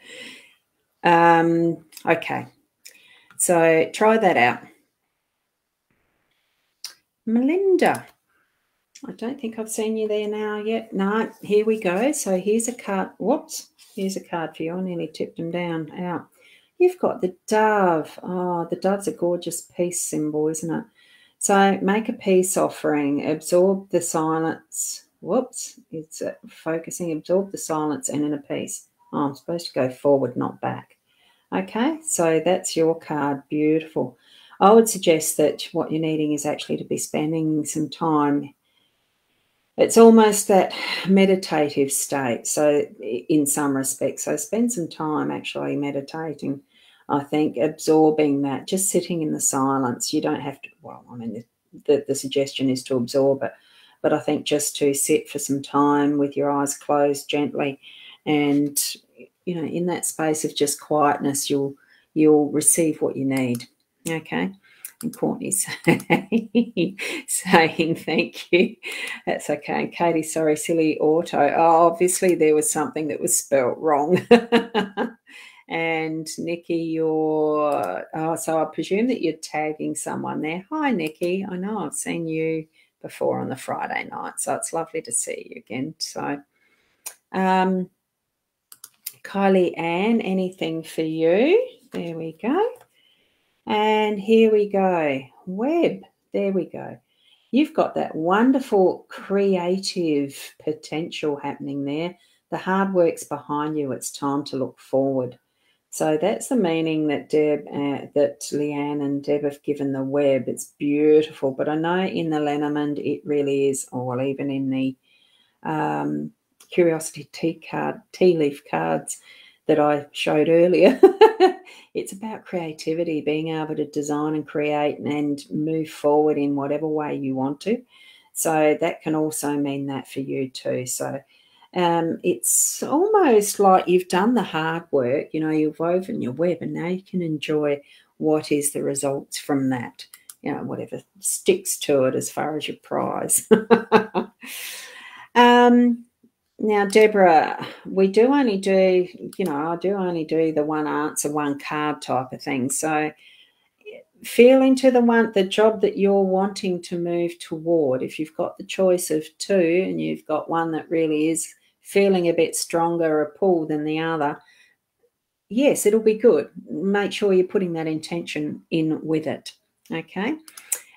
Okay. So try that out. Melinda. I don't think I've seen you there now yet. No, here we go. So here's a card. Whoops. Here's a card for you. I nearly tipped them down out. You've got the dove. Oh, the dove's a gorgeous peace symbol, isn't it? So make a peace offering, absorb the silence. Whoops, it's focusing, absorb the silence and inner peace. Oh, I'm supposed to go forward, not back. Okay, so that's your card. Beautiful. I would suggest that what you're needing is actually to be spending some time. It's almost that meditative state, so in some respects. So spend some time actually meditating. I think absorbing that, just sitting in the silence. You don't have to, well, I mean, the suggestion is to absorb it, but I think just to sit for some time with your eyes closed gently, and, in that space of just quietness, you'll receive what you need. Okay. And Courtney's saying thank you. That's okay. And Katie, sorry, silly auto. Oh, obviously there was something that was spelt wrong. And Nikki, so I presume that you're tagging someone there. Hi, Nikki. I know I've seen you before on the Friday night. So it's lovely to see you again. So, Kylie Ann, anything for you? There we go. And here we go. Web, there we go. You've got that wonderful creative potential happening there. The hard work's behind you. It's time to look forward. So that's the meaning that that Leanne and Deb have given the web. It's beautiful. But I know in the Lenormand it really is, or well, even in the Curiosity tea leaf cards that I showed earlier, it's about creativity, being able to design and create and move forward in whatever way you want to. So that can also mean that for you too. So it's almost like you've done the hard work, you know, you've woven your web and now you can enjoy what is the results from that, you know, whatever sticks to it as far as your prize. Now, Deborah, we do only do, you know, I do only do the one answer, one card type of thing. So feel into the job that you're wanting to move toward. If you've got the choice of two and you've got one that really is feeling a bit stronger a pull than the other, yes, it'll be good. Make sure you're putting that intention in with it. Okay.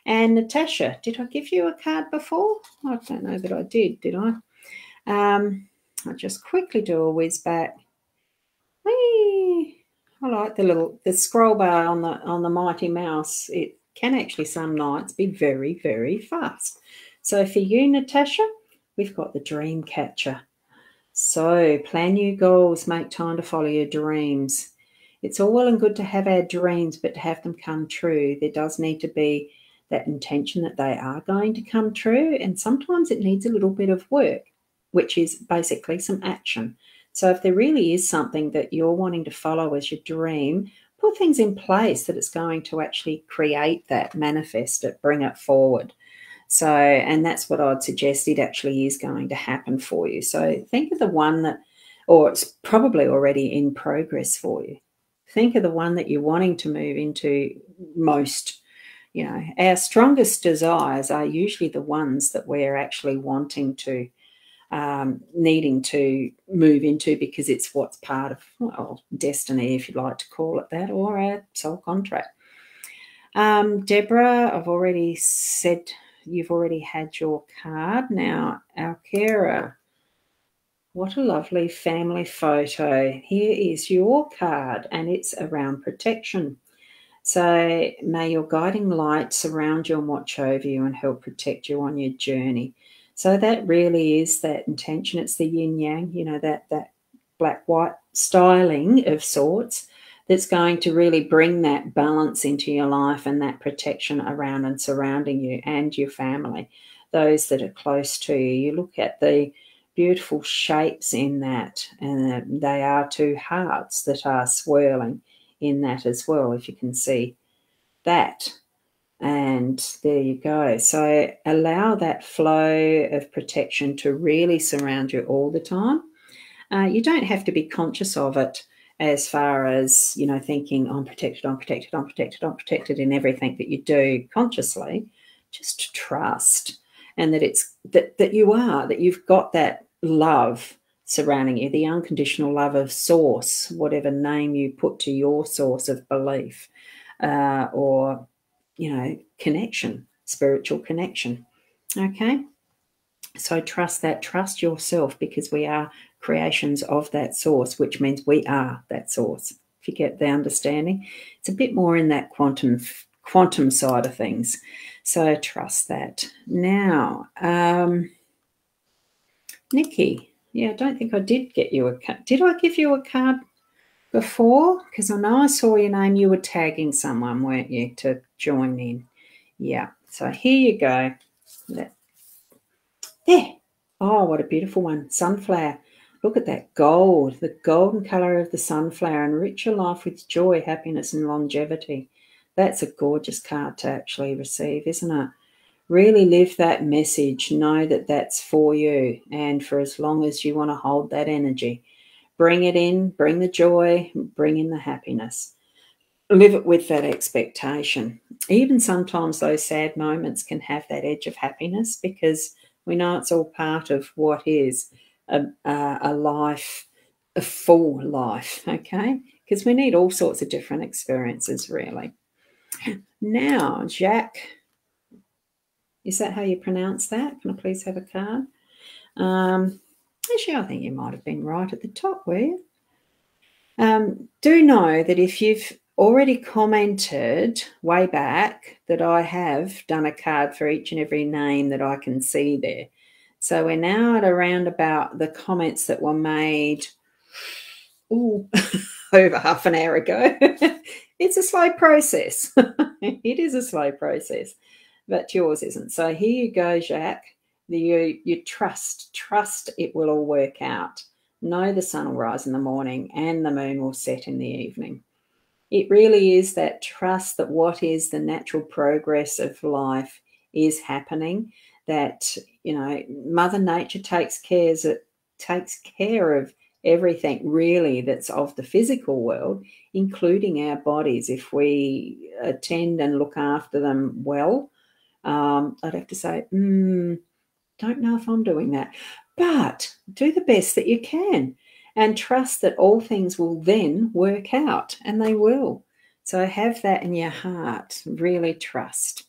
And Natasha, did I give you a card before? I don't know that I did I? I'll just quickly do a whiz back. Whee! I like the scroll bar on the Mighty Mouse. It can actually some nights be very, very fast. So for you, Natasha, we've got the Dream Catcher. So plan your goals, make time to follow your dreams. It's all well and good to have our dreams, but to have them come true, there does need to be that intention that they are going to come true. And sometimes it needs a little bit of work, which is basically some action. So if there really is something that you're wanting to follow as your dream, put things in place that it's going to actually create that, manifest it, bring it forward. So, and that's what I'd suggest it actually is going to happen for you. So think of the one that, or it's probably already in progress for you. Think of the one that you're wanting to move into most. You know, our strongest desires are usually the ones that we're actually wanting to, needing to move into, because it's what's part of, well, destiny, if you'd like to call it that, or our soul contract. Deborah, I've already said you've already had your card. Now, Alkera, what a lovely family photo. Here is your card, and it's around protection. So may your guiding light surround you and watch over you and help protect you on your journey. So that really is that intention. It's the yin yang, you know, that black-white styling of sorts that's going to really bring that balance into your life and that protection around and surrounding you and your family, those that are close to you. You look at the beautiful shapes in that, and they are two hearts that are swirling in that as well, if you can see that. And there you go. So allow that flow of protection to really surround you all the time. You don't have to be conscious of it as far as, you know, thinking I'm protected, I'm protected, I'm protected, I'm protected in everything that you do consciously. Just trust, and that it's that you are, that you've got that love surrounding you, the unconditional love of source, whatever name you put to your source of belief, or, you know, connection, spiritual connection. Okay. So trust that, trust yourself, because we are creations of that source, which means we are that source. If you get the understanding, it's a bit more in that quantum side of things. So trust that. Now, Nikki, yeah, I don't think I did get you a card. Did I give you a card before? Because I know I saw your name. You were tagging someone, weren't you, to join in? Yeah. So here you go. There. Oh, what a beautiful one. Sunflower. Look at that gold, the golden colour of the sunflower. Enrich your life with joy, happiness and longevity. That's a gorgeous card to actually receive, isn't it? Really live that message. Know that that's for you, and for as long as you want to hold that energy. Bring it in, bring the joy, bring in the happiness. live it with that expectation. Even sometimes those sad moments can have that edge of happiness because we know it's all part of what is a life, a full life, okay? Because we need all sorts of different experiences, really. Now, Jack, is that how you pronounce that? Can I please have a card? Actually, I think you might have been right at the top, were you? Do know that if you've already commented way back that I have done a card for each and every name that I can see there. So we're now at around about the comments that were made over half an hour ago. It's a slow process. It is a slow process, but yours isn't. So here you go, Jacques. You trust it will all work out. Know the sun will rise in the morning and the moon will set in the evening. It really is that trust that what is the natural progress of life is happening, that, you know, Mother Nature takes care of everything really that's of the physical world, including our bodies. If we attend and look after them well, I'd have to say, don't know if I'm doing that, but do the best that you can and trust that all things will then work out, and they will. So have that in your heart, really trust.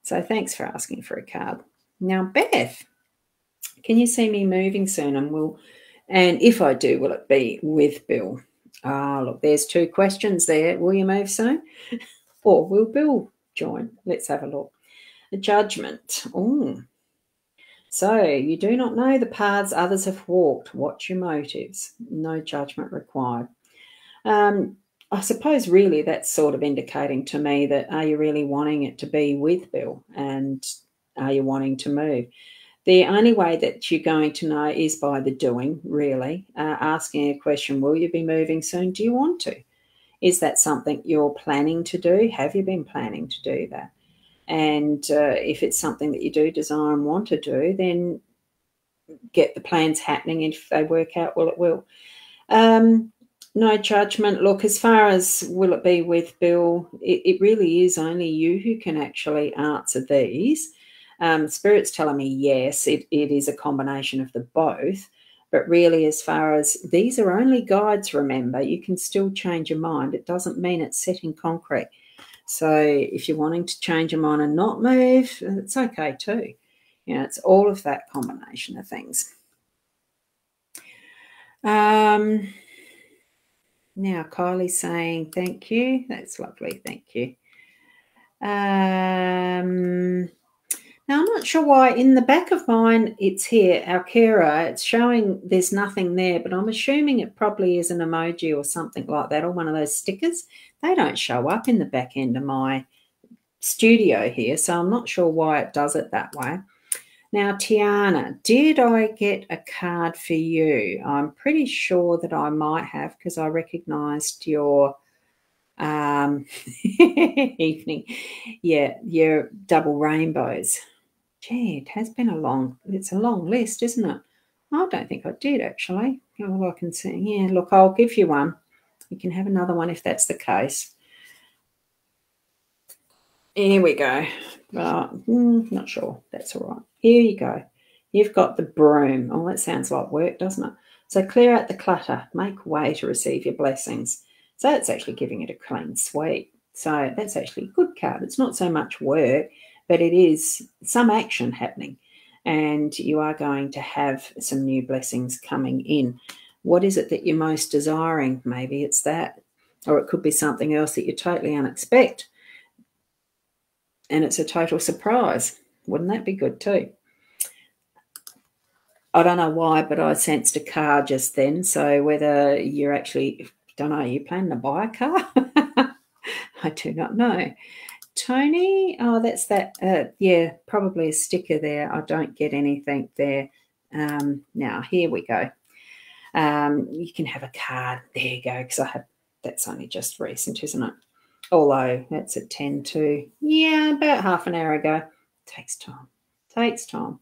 So thanks for asking for a card. Now, Beth, can you see me moving soon? And if I do, will it be with Bill? Look, there's 2 questions there. Will you move soon? Or will Bill join? Let's have a look. The Judgment. So you do not know the paths others have walked. Watch your motives. No judgment required. I suppose really that's sort of indicating to me that are you really wanting it to be with Bill, and are you wanting to move? The only way that you're going to know is by the doing, really. Asking a question, will you be moving soon? Do you want to? Is that something you're planning to do? Have you been planning to do that? And if it's something that you do desire and want to do, then get the plans happening. And if they work out, well, it will. No judgment. Look, as far as will it be with Bill, it really is only you who can actually answer these. Spirit's telling me yes, it is a combination of the both. But really, as far as these are only guides, remember, you can still change your mind. It doesn't mean it's set in concrete. So if you're wanting to change your mind and not move, it's okay too. You know, it's all of that combination of things. Now, Kylie's saying thank you. That's lovely. Thank you. Now, I'm not sure why in the back of mine it's here, our carer, it's showing there's nothing there, but I'm assuming it probably is an emoji or something like that, or one of those stickers. They don't show up in the back end of my studio here, so I'm not sure why it does it that way. Now, Tiana, did I get a card for you? I'm pretty sure that I might have, because I recognised your evening. Yeah, your double rainbows. Gee, it's a long list, isn't it? I don't think I did, actually. All I can see. Yeah, look, I'll give you one. You can have another one if that's the case. Here we go. Not sure. That's all right. Here you go. You've got the broom. Oh, that sounds like work, doesn't it? So clear out the clutter. Make way to receive your blessings. So that's actually giving it a clean sweep. So that's actually a good card. It's not so much work, but it is some action happening. And you are going to have some new blessings coming in. What is it that you're most desiring? Maybe it's that. Or it could be something else that you totally unexpect. And it's a total surprise. Wouldn't that be good too? I don't know why, but I sensed a car just then. So whether you're actually, don't know, you planning to buy a car? I do not know. Tony, oh, that's that. Yeah, probably a sticker there. I don't get anything there. Now, here we go. You can have a card. There you go, because that's only just recent, isn't it? Although that's at 10 to, yeah, about half an hour ago. Takes time.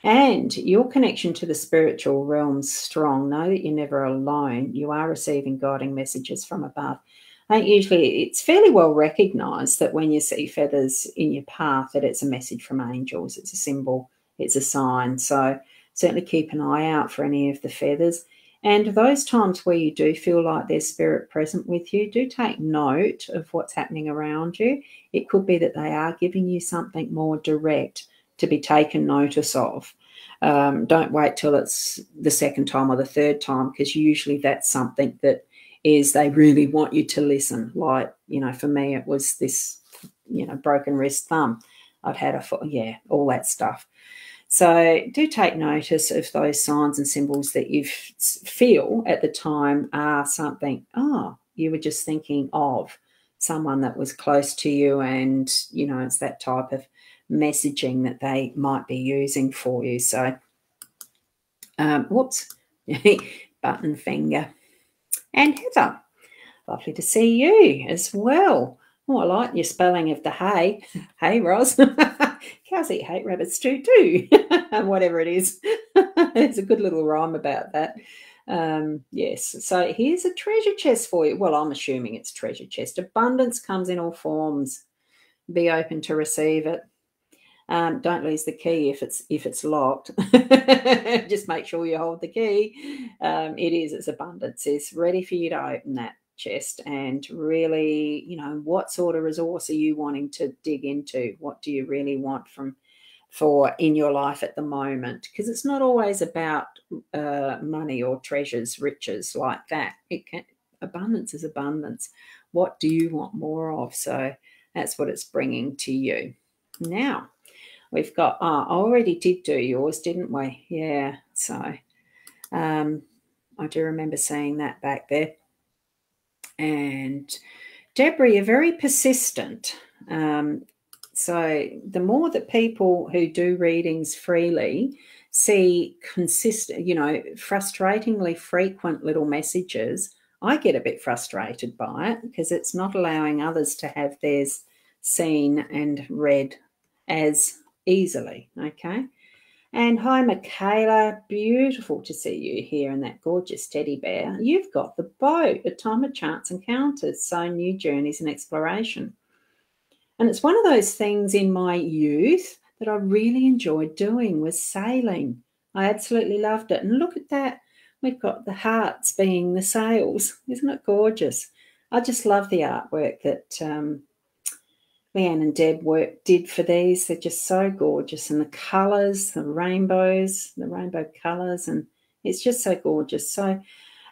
And your connection to the spiritual realm's strong. Know that you're never alone. You are receiving guiding messages from above. I think usually it's fairly well recognised that when you see feathers in your path, that it's a message from angels. It's a symbol, it's a sign. So certainly keep an eye out for any of the feathers. And those times where you do feel like there's spirit present with you, do take note of what's happening around you. It could be that they are giving you something more direct to be taken notice of. Don't wait till it's the second time or the third time, because usually that's something that is they really want you to listen. Like, for me, it was this, broken wrist, thumb. I've had all that stuff. So do take notice of those signs and symbols that you feel at the time are something, you were just thinking of someone that was close to you, and, it's that type of messaging that they might be using for you. So, whoops, button finger. And Heather, lovely to see you as well. Oh, I like your spelling of the hay. Hey, Ros. Cows eat hay, rabbits do too. Whatever it is. There's a good little rhyme about that. Yes, so here's a treasure chest for you. Well, I'm assuming it's treasure chest. Abundance comes in all forms. Be open to receive it. Don't lose the key if it's locked. Just make sure you hold the key. It's abundance. It's ready for you to open that chest, and really, what sort of resource are you wanting to dig into? What do you really want for in your life at the moment? Because it's not always about money or treasures, riches like that. Abundance is abundance. What do you want more of? So that's what it's bringing to you. Now, we've got, I already did do yours, didn't we? Yeah, so I do remember seeing that back there. And Deborah, you're very persistent. So the more that people who do readings freely see consistent, frustratingly frequent little messages, I get a bit frustrated by it, because it's not allowing others to have theirs seen and read as easily, okay? And hi, Michaela. Beautiful to see you here in that gorgeous teddy bear. You've got the boat, A Time of Chance Encounters, so new journeys and exploration. And it's one of those things in my youth that I really enjoyed doing, was sailing. I absolutely loved it. And look at that. We've got the hearts being the sails. Isn't it gorgeous? I just love the artwork that Leanne and Deb did for these. They're just so gorgeous. And the colours, the rainbows, the rainbow colours, and it's just so gorgeous. So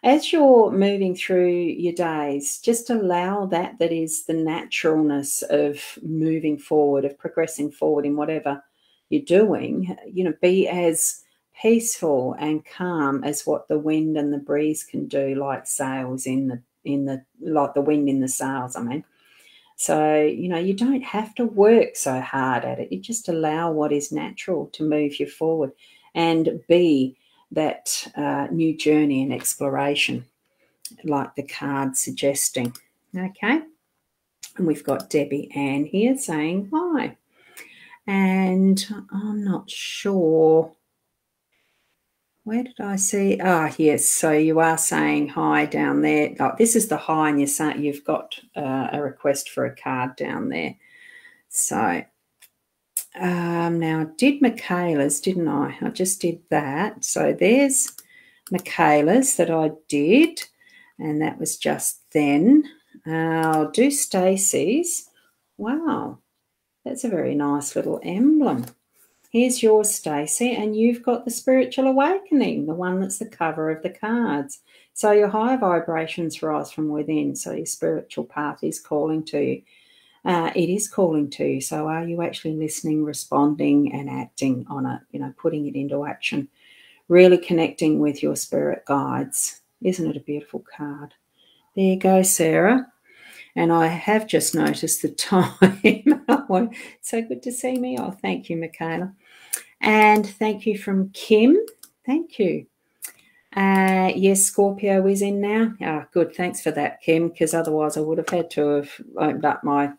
as you're moving through your days, just allow that is the naturalness of moving forward, of progressing forward in whatever you're doing. Be as peaceful and calm as what the wind and the breeze can do, like sails like the wind in the sails, I mean. So, you don't have to work so hard at it. You just allow what is natural to move you forward and be that new journey and exploration, like the card suggesting. Okay. And we've got Debbie Ann here saying hi. And I'm not sure. Where did I see? Yes. So you are saying hi down there. Oh, this is the hi, and you've got a request for a card down there. So now I did Michaela's, didn't I? I just did that. So there's Michaela's that I did, and that was just then. I'll do Stacey's. Wow, that's a very nice little emblem. Here's yours, Stacey, and you've got the Spiritual Awakening, the one that's the cover of the cards. So your higher vibrations rise from within, so your spiritual path is calling to you. It is calling to you. So are you actually listening, responding, and acting on it, putting it into action, really connecting with your spirit guides? Isn't it a beautiful card? There you go, Sarah. And I have just noticed the time. Oh, so good to see me. Oh, thank you, Michaela. And thank you from Kim. Thank you. Yes, Scorpio is in now. Good. Thanks for that, Kim, because otherwise I would have had to have opened up my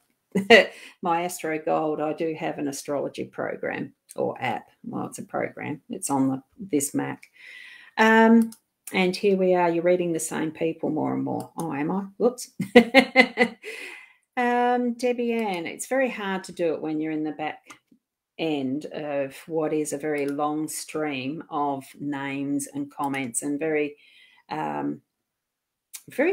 my Astro Gold. I do have an astrology program or app. Well, it's a program. It's on this Mac. And here we are, you're reading the same people more and more. Oh, am I? Whoops. Debbie Ann, it's very hard to do it when you're in the back end of what is a very long stream of names and comments, and very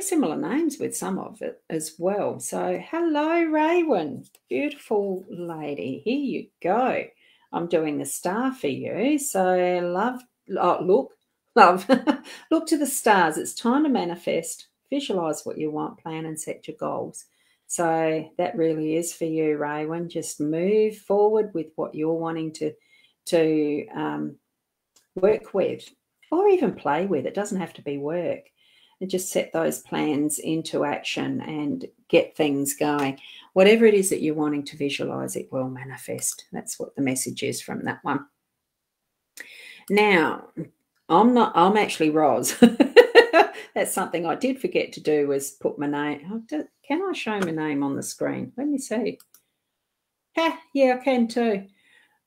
similar names with some of it as well. So hello, Raywin, beautiful lady. Here you go. I'm doing the star for you. So love, love, look to the stars. It's time to manifest, visualize what you want, plan and set your goals. So that really is for you, Raywin. Just move forward with what you're wanting to work with, or even play with. It doesn't have to be work. And just set those plans into action and get things going. Whatever it is that you're wanting to visualize, it will manifest. That's what the message is from that one. Now, I'm actually Roz. That's something I did forget to do, was put my name. Can I show my name on the screen? Let me see. Yeah, I can too.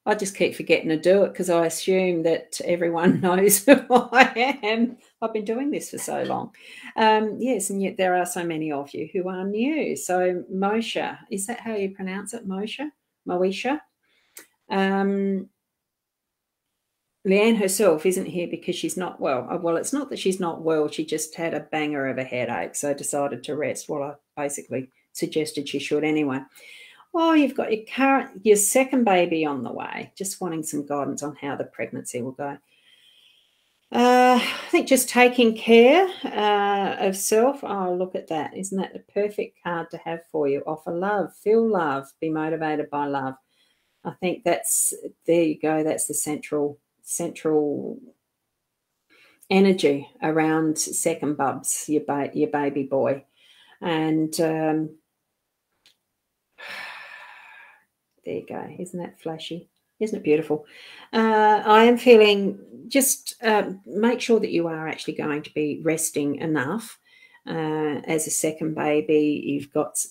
I just keep forgetting to do it because I assume that everyone knows who I am. I've been doing this for so long. Yes, and yet there are so many of you who are new. So Moshe, is that how you pronounce it, Moshe? Moesha? Leanne herself isn't here because she's not well. Well, it's not that she's not well. She just had a banger of a headache, so decided to rest. Well, I basically suggested she should anyway. Oh, you've got your second baby on the way. Just wanting some guidance on how the pregnancy will go. I think just taking care of self. Oh, look at that. Isn't that the perfect card to have for you? Offer love, feel love, be motivated by love. I think there you go. That's the central energy around second bubs, your baby boy. And there you go. Isn't that flashy? Isn't it beautiful? I am feeling, just make sure that you are actually going to be resting enough. As a second baby,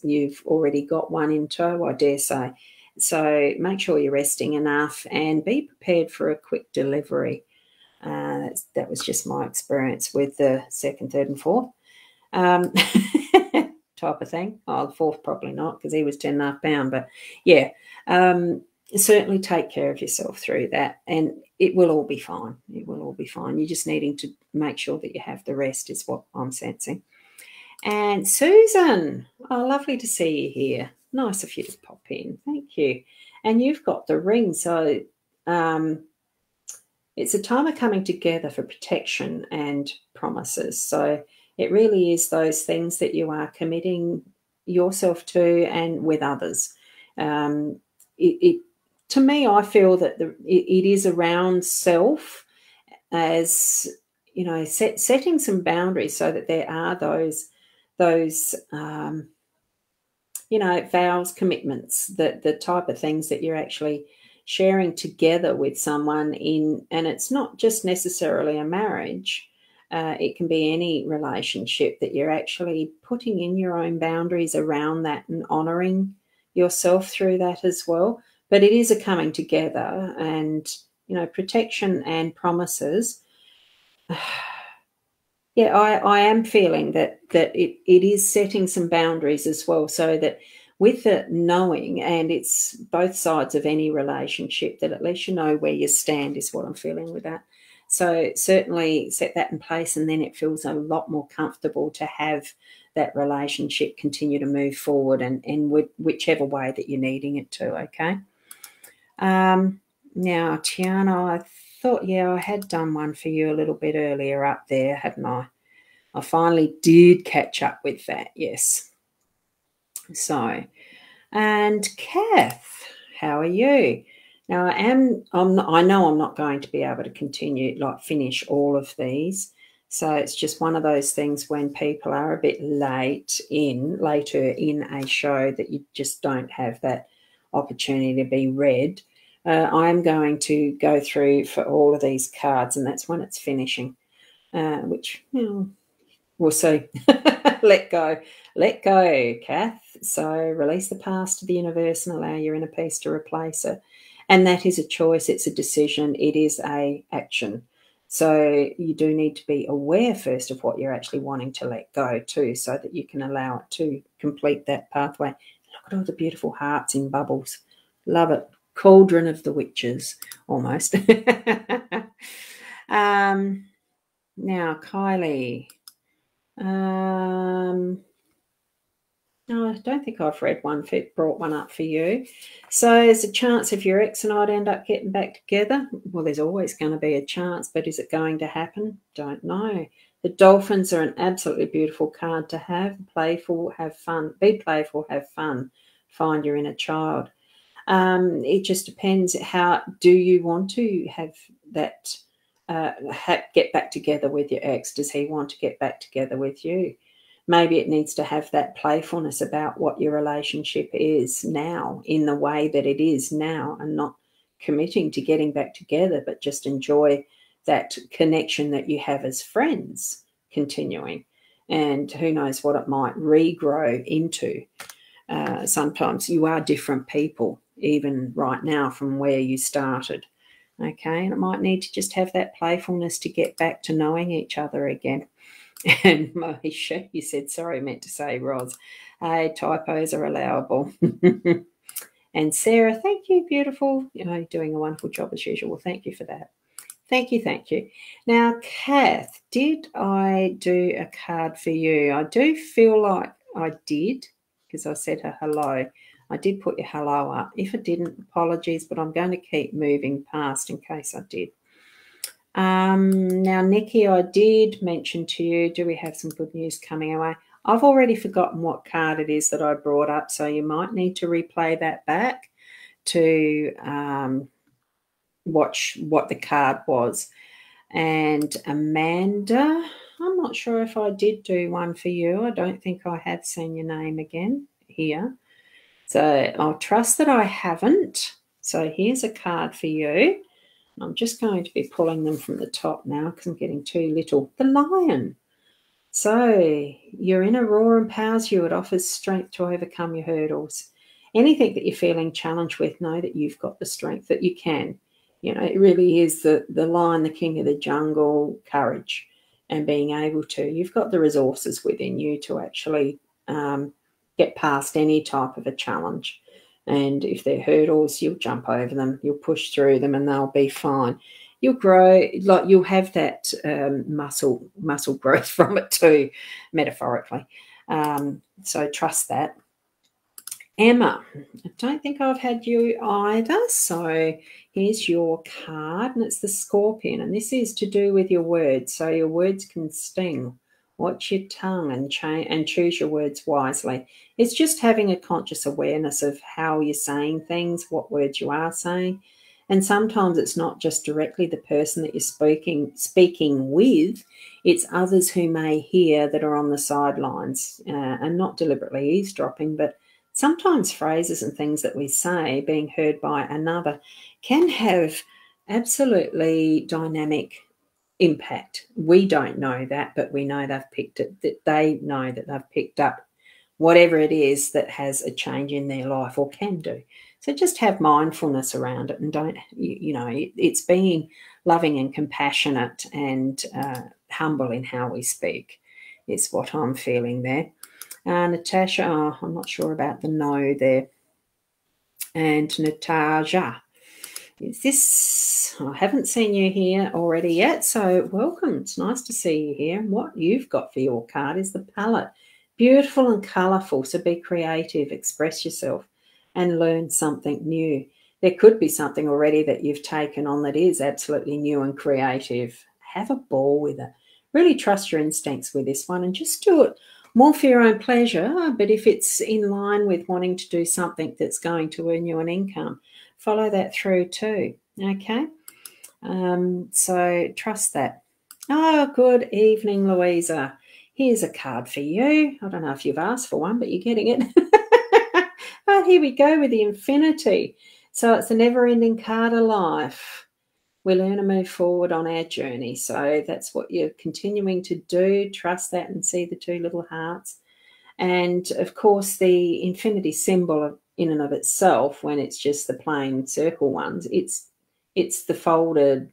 you've already got one in tow, I dare say. So make sure you're resting enough and be prepared for a quick delivery. That was just my experience with the second, third, and fourth. Type of thing. Oh, the fourth probably not, because he was 10.5 pounds. But yeah, certainly take care of yourself through that, and it will all be fine. It will all be fine. You're just needing to make sure that you have the rest is what I'm sensing. And Susan, oh, lovely to see you here. Nice of you to pop in. Thank you. And you've got the ring, so it's a time of coming together for protection and promises. So it really is those things that you are committing yourself to and with others. To me, I feel that it is around self, as you know, setting some boundaries so that there are those vows, commitments, the type of things that you're actually sharing together with someone and it's not just necessarily a marriage. It can be any relationship that you're actually putting in your own boundaries around that and honouring yourself through that as well. But it is a coming together, and, protection and promises. Yeah, I am feeling that it is setting some boundaries as well, so that with the knowing, and it's both sides of any relationship, that at least you know where you stand is what I'm feeling with that. So certainly set that in place, and then it feels a lot more comfortable to have that relationship continue to move forward and with whichever way that you're needing it to, okay? Now, Tiana, I thought, I had done one for you a little bit earlier up there, hadn't I? I finally did catch up with that, yes. So, and Kath, how are you? Now, I know I'm not going to be able to continue, finish all of these. So it's just one of those things when people are a bit later in a show that you just don't have that opportunity to be read. I'm going to go through for all of these cards, and that's when it's finishing, which we'll see. Let go, Kath. So release the past to the universe and allow your inner peace to replace it. And that is a choice. It's a decision. It is a action. So you do need to be aware first of what you're actually wanting to let go too, so that you can allow it to complete that pathway. Look at all the beautiful hearts in bubbles. Love it. Cauldron of the witches, almost. Now, Kylie. No, I don't think I've read one, brought one up for you. So there's a chance if your ex and I'd end up getting back together. Well, there's always going to be a chance, but is it going to happen? Don't know. The dolphins are an absolutely beautiful card to have. Playful, have fun. Be playful, have fun. Find your inner child. It just depends. How do you want to have that? Get back together with your ex? Does he want to get back together with you? Maybe it needs to have that playfulness about what your relationship is now, in the way that it is now, and not committing to getting back together, but just enjoy that connection that you have as friends continuing. And who knows what it might regrow into. Sometimes you are different people, even right now, from where you started. Okay, and it might need to just have that playfulness to get back to knowing each other again. And Moisha, you said, sorry, I meant to say Roz. Typos are allowable. And Sarah, thank you, beautiful. You're doing a wonderful job as usual. Thank you for that. Thank you, thank you. Now, Kath, did I do a card for you? I do feel like I did, because I said a hello. I did put your hello up. If I didn't, apologies, but I'm going to keep moving past in case I did. Now, Nikki, I did mention to you, do we have some good news coming our way? I've already forgotten what card it is that I brought up, so you might need to replay that back to watch what the card was. And Amanda, I'm not sure if I did do one for you. I don't think I have seen your name again here. So I'll trust that I haven't. So here's a card for you. I'm just going to be pulling them from the top now because I'm getting too little. The Lion. So your inner roar empowers you. It offers strength to overcome your hurdles. Anything that you're feeling challenged with, know that you've got the strength, that you can. You know, it really is the lion, the king of the jungle, courage and being able to. You've got the resources within you to actually get past any type of a challenge. And if they're hurdles, you'll jump over them, you'll push through them, and they'll be fine. You'll grow, like you'll have that muscle growth from it too, metaphorically. So trust that. Emma, I don't think I've had you either. So here's your card, and it's the Scorpion, and this is to do with your words. So your words can sting. Watch your tongue and choose your words wisely. It's just having a conscious awareness of how you're saying things, what words you are saying. And sometimes it's not just directly the person that you're speaking with, it's others who may hear that are on the sidelines and not deliberately eavesdropping, but sometimes phrases and things that we say being heard by another can have absolutely dynamic impact. We don't know that, but we know they've picked it, that they know that they've picked up whatever it is that has a change in their life or can do. So just have mindfulness around it and don't, it's being loving and compassionate and humble in how we speak is what I'm feeling there. Natasha, I'm not sure about the no there. And Natasha, is this, I haven't seen you here already yet, so welcome. It's nice to see you here. And what you've got for your card is the palette. Beautiful and colourful, so be creative, express yourself and learn something new. There could be something already that you've taken on that is absolutely new and creative. Have a ball with it. Really trust your instincts with this one and just do it more for your own pleasure, but if it's in line with wanting to do something that's going to earn you an income, follow that through too, okay? So trust that. Oh, good evening, Louisa. Here's a card for you. I don't know if you've asked for one, but you're getting it. But here we go with the Infinity. So it's a never-ending card of life. We learn to move forward on our journey. So that's what you're continuing to do. Trust that and see the two little hearts. And, of course, the infinity symbol in and of itself, when it's just the plain circle ones, it's the folded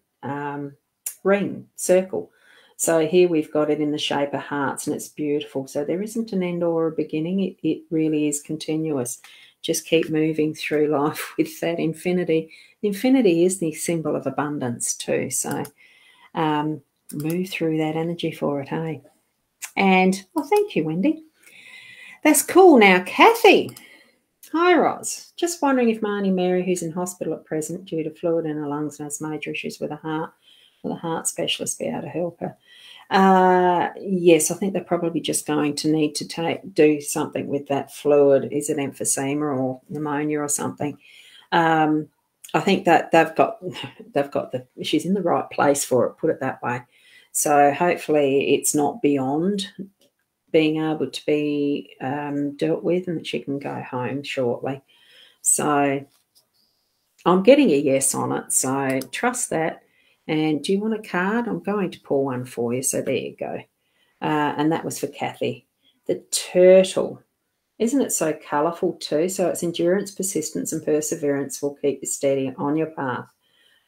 ring, circle. So here we've got it in the shape of hearts, and it's beautiful. So there isn't an end or a beginning. It really is continuous. Just keep moving through life with that infinity. Infinity is the symbol of abundance too. So move through that energy for it, hey? And, well, thank you, Wendy. That's cool. Now, Kathy. Hi, Roz. Just wondering if my Auntie Mary, who's in hospital at present due to fluid in her lungs and has major issues with her heart, will a heart specialist be able to help her? Yes, I think they're probably just going to need to do something with that fluid. Is it emphysema or pneumonia or something? I think that they've got she's in the right place for it, put it that way. So hopefully it's not beyond being able to be dealt with, and that she can go home shortly. So I'm getting a yes on it, so trust that. And do you want a card? I'm going to pull one for you, so there you go. And that was for Kathy. The turtle. Isn't it so colourful too? So it's endurance, persistence and perseverance will keep you steady on your path.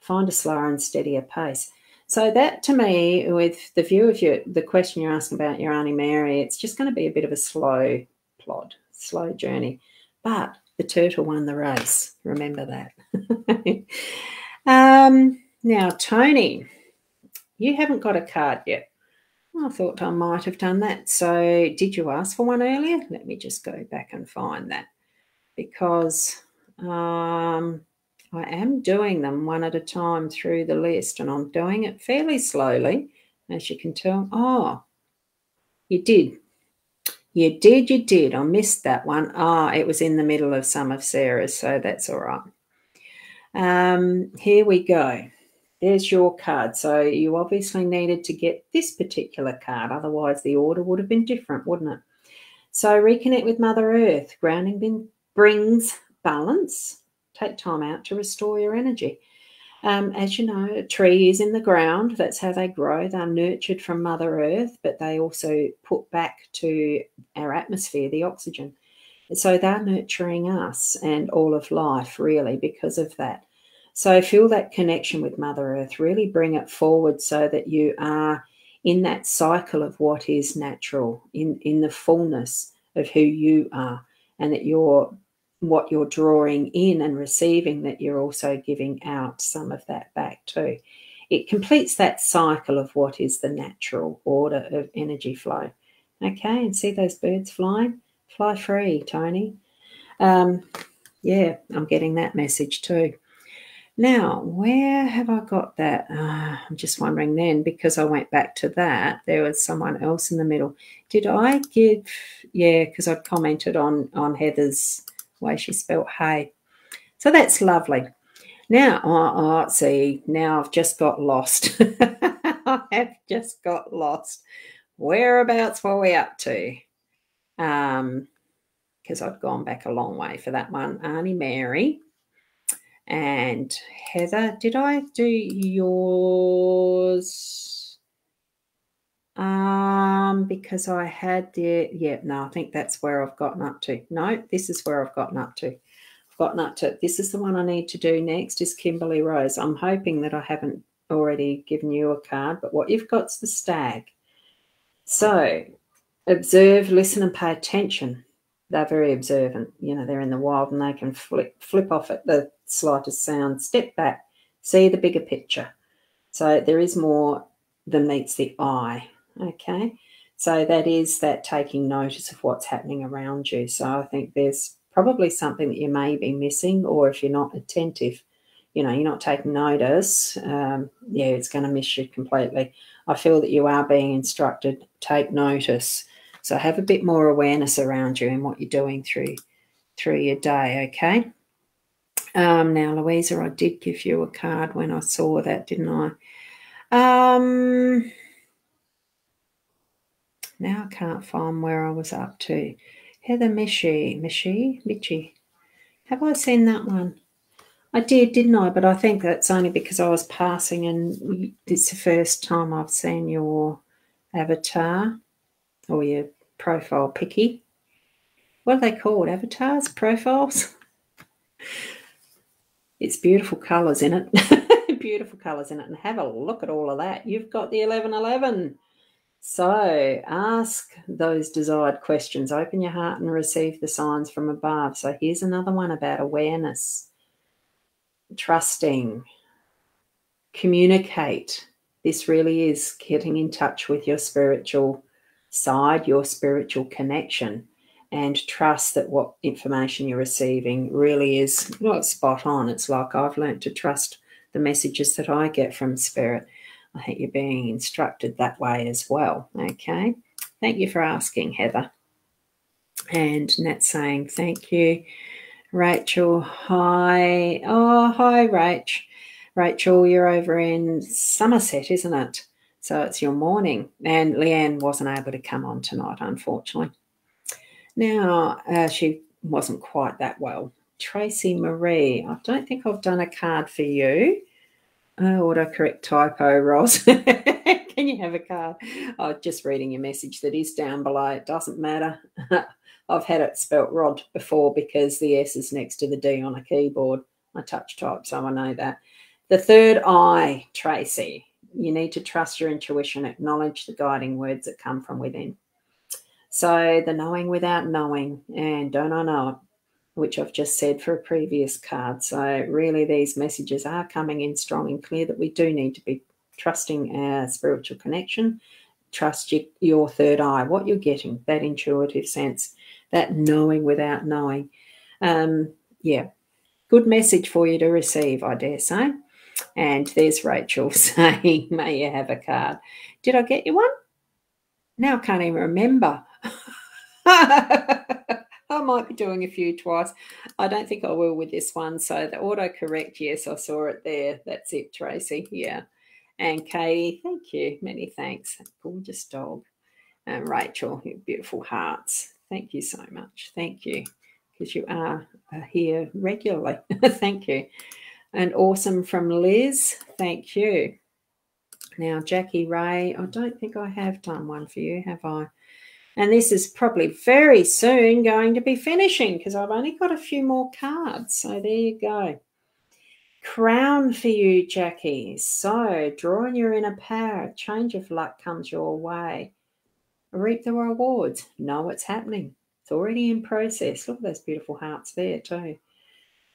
Find a slower and steadier pace. So that, to me, with the view of the question you're asking about your Auntie Mary, it's just going to be a bit of a slow plod, slow journey. But the turtle won the race. Remember that. Now, Tony, you haven't got a card yet. I thought I might have done that. So did you ask for one earlier? Let me just go back and find that, because I am doing them one at a time through the list, and I'm doing it fairly slowly, as you can tell. Oh, you did. You did. I missed that one. It was in the middle of some of Sarah's, so that's all right. Here we go. There's your card. So you obviously needed to get this particular card. Otherwise, the order would have been different, wouldn't it? So reconnect with Mother Earth. Grounding brings balance. Take time out to restore your energy. As you know, a tree is in the ground. That's how they grow. They're nurtured from Mother Earth, but they also put back to our atmosphere the oxygen. So they're nurturing us and all of life, really, because of that. So feel that connection with Mother Earth. Really bring it forward so that you are in that cycle of what is natural, in the fullness of who you are, and that what you're drawing in and receiving, that you're also giving out some of that back too. It completes that cycle of what is the natural order of energy flow. Okay, and see those birds flying? Fly free, Tony. Yeah, I'm getting that message too. Now, where have I got that? I'm just wondering then, because I went back to that, there was someone else in the middle. Did I give, yeah, because I'd commented on Heather's way she spelt hay. So that's lovely. Now, see, now I've just got lost. I have just got lost. Whereabouts were we up to? Because I'd gone back a long way for that one. Auntie Mary. And Heather, did I do yours? Because I had I think that's where I've gotten up to. No, this is where I've gotten up to. This is the one I need to do next, is Kimberly Rose. I'm hoping that I haven't already given you a card, but what you've got's the stag. So observe, listen, and pay attention. They're very observant. They're in the wild and they can flip off at the slightest sound. Step back, see the bigger picture. So there is more than meets the eye, okay? So that is that taking notice of what's happening around you. So I think there's probably something that you may be missing, or if you're not attentive, you're not taking notice, it's going to miss you completely. I feel that you are being instructed, take notice. So have a bit more awareness around you and what you're doing through your day, okay? Now, Louisa, I did give you a card when I saw that, didn't I? Now I can't find where I was up to. Heather Michi. Have I seen that one? I did, didn't I? But I think that's only because I was passing and it's the first time I've seen your avatar or your profile picky. What are they called? Avatars? Profiles? It's beautiful colours in it. beautiful colours in it. And have a look at all of that. You've got the 1111. So ask those desired questions. Open your heart and receive the signs from above. So here's another one about awareness, trusting, communicate. This really is getting in touch with your spiritual side, your spiritual connection, and trust that what information you're receiving really is, well, it's spot on. It's like I've learned to trust the messages that I get from Spirit. I think you're being instructed that way as well, okay? Thank you for asking, Heather. And Nat's saying thank you. Rachel, hi. Oh, hi, Rach. Rachel, you're over in Somerset, isn't it? So it's your morning. And Leanne wasn't able to come on tonight, unfortunately. Now, she wasn't quite that well. Tracy Marie, I don't think I've done a card for you. Oh, autocorrect typo, Ross. Can you have a card? Oh, just reading your message that is down below. It doesn't matter. I've had it spelt Rod before because the S is next to the D on a keyboard. I touch type, so I know that. The third eye, Tracy. You need to trust your intuition, acknowledge the guiding words that come from within. So the knowing without knowing, and don't I know it, which I've just said for a previous card. So really these messages are coming in strong and clear that we do need to be trusting our spiritual connection, trust your third eye, what you're getting, that intuitive sense, that knowing without knowing. Yeah, good message for you to receive, I dare say. And there's Rachel saying, may you have a card. Did I get you one? Now I can't even remember. I might be doing a few twice. I don't think I will with this one. So the autocorrect, yes, I saw it there. That's it, Tracy. Yeah. And Katie, thank you. Many thanks. Gorgeous dog. And Rachel, your beautiful hearts. Thank you so much. Thank you. Because you are here regularly. Thank you. And awesome from Liz. Thank you. Now, Jackie Ray, I don't think I have done one for you, have I? And this is probably very soon going to be finishing because I've only got a few more cards. So there you go. Crown for you, Jackie. So draw on your inner power. Change of luck comes your way. Reap the rewards. Know what's happening. It's already in process. Look at those beautiful hearts there too.